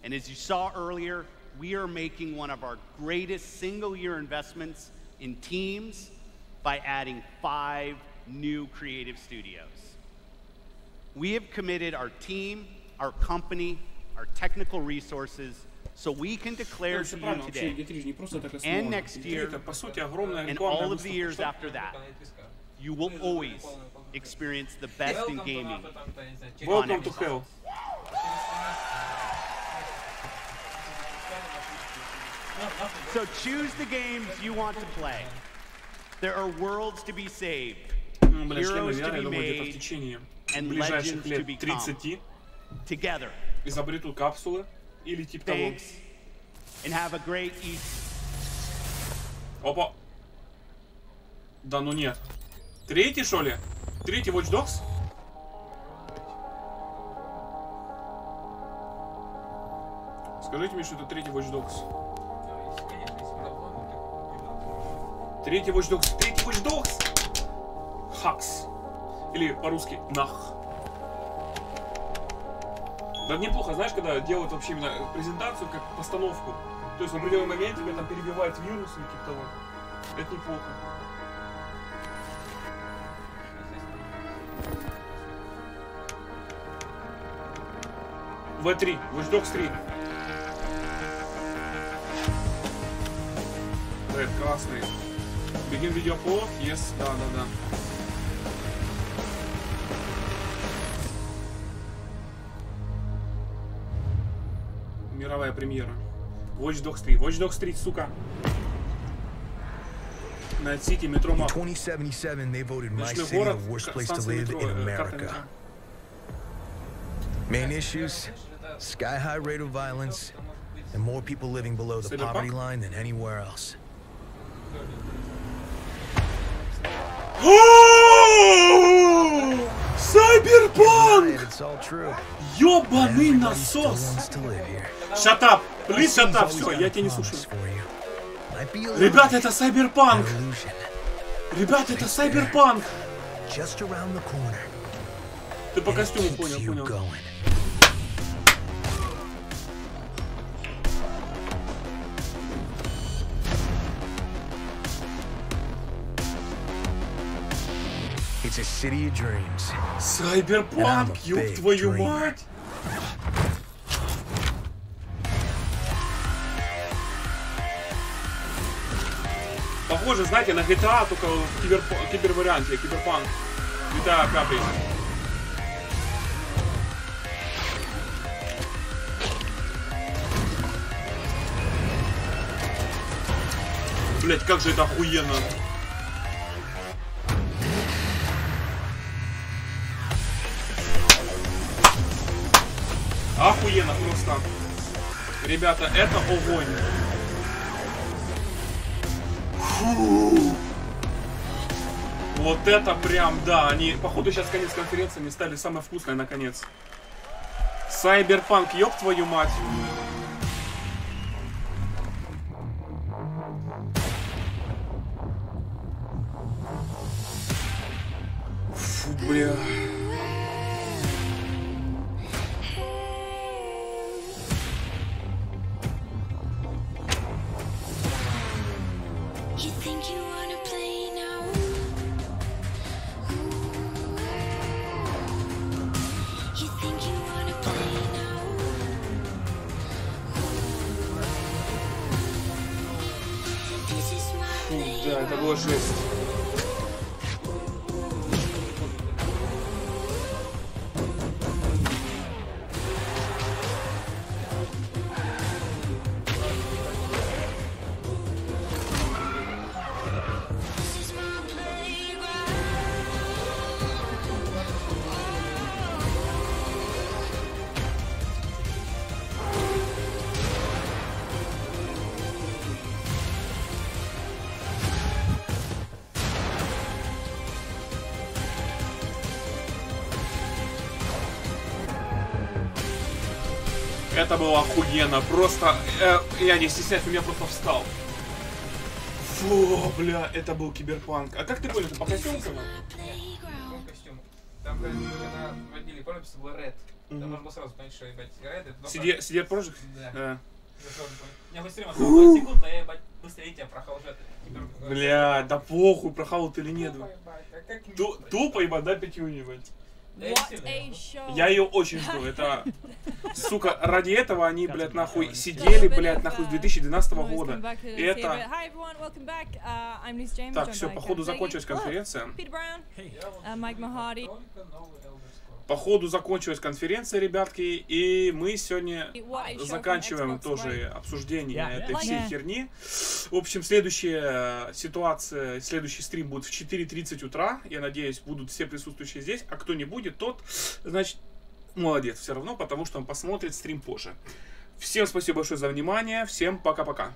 And as you saw earlier, we are making one of our greatest single-year investments in teams by adding 5 new creative studios. We have committed our team, our company, our technical resources, so we can declare to you today and next year and all of the years after that, you will always experience the best in gaming on Xbox. So choose the games you want to play. There are worlds to be saved, heroes to be made, and legends to become. Together. Изобретут капсулы или типа того. And have a great Easter. Опа. Да ну нет. Третий, что ли? Третий Watch Dogs? Скажите мне, что это третий Watch Dogs. Третий Watch Dogs. Третий Watch Dogs. Хакс. Или по-русски нах. Да неплохо, знаешь, когда делают вообще именно презентацию как постановку. То есть в определенный момент тебя там перебивает вирус или типа того. Это неплохо. В3, Watch Dogs 3. Ред, красный. Begin видеоповод, yes, да. Мировая премьера. Watch Dogs 3. Watch Dogs 3, сука. Night City, метро Мап. In 2077, they voted my city the worst place to live in America. Main issues: sky-high rate of violence, and more people living below the poverty line than anywhere else. Cyberpunk! Ёбаный насос! Shut up! Please shut up! Все, я тебя не слушаю. Ребята, это Cyberpunk! Ребята, это Cyberpunk! Ты по костюму понял. It's a city of dreams. Cyberpunk, ёб твою мать! Похоже, знаете, на GTA, только в киберварианте, киберпанк. GTA капли. Блять, как же это охуенно! Охуенно просто. Ребята, это огонь. Фу. Вот это прям, да. Они, походу, сейчас конец конференции, они стали самое вкусное наконец. Cyberpunk, ёб твою мать. Фу, бля. Да, это было жесть. Это было охуенно, просто, я не стесняюсь, у меня просто встал. Фу, бля, это был киберпанк. А как ты понял, ты по костюму понял? Нет, костюм. Там, когда вводили подпись, было Red. Там можно было сразу понять, что, ебать, Red. Сидер прожиг? Да. Я быстрее отхал 5 секунд, а я, ебать, быстрее тебя прохал уже. Бля, да похуй, прохал ты или нет. Тупо, ебать, да, пятюню, ебать. Я ее очень жду, это, сука, ради этого они, блядь, нахуй сидели, блядь, нахуй с 2012 года. И это... Так, все, походу закончилась конференция. Походу закончилась конференция, ребятки, и мы сегодня заканчиваем тоже обсуждение этой всей херни. В общем, следующая ситуация, следующий стрим будет в 4:30 утра. Я надеюсь, будут все присутствующие здесь. А кто не будет, тот, значит, молодец все равно, потому что он посмотрит стрим позже. Всем спасибо большое за внимание. Всем пока-пока.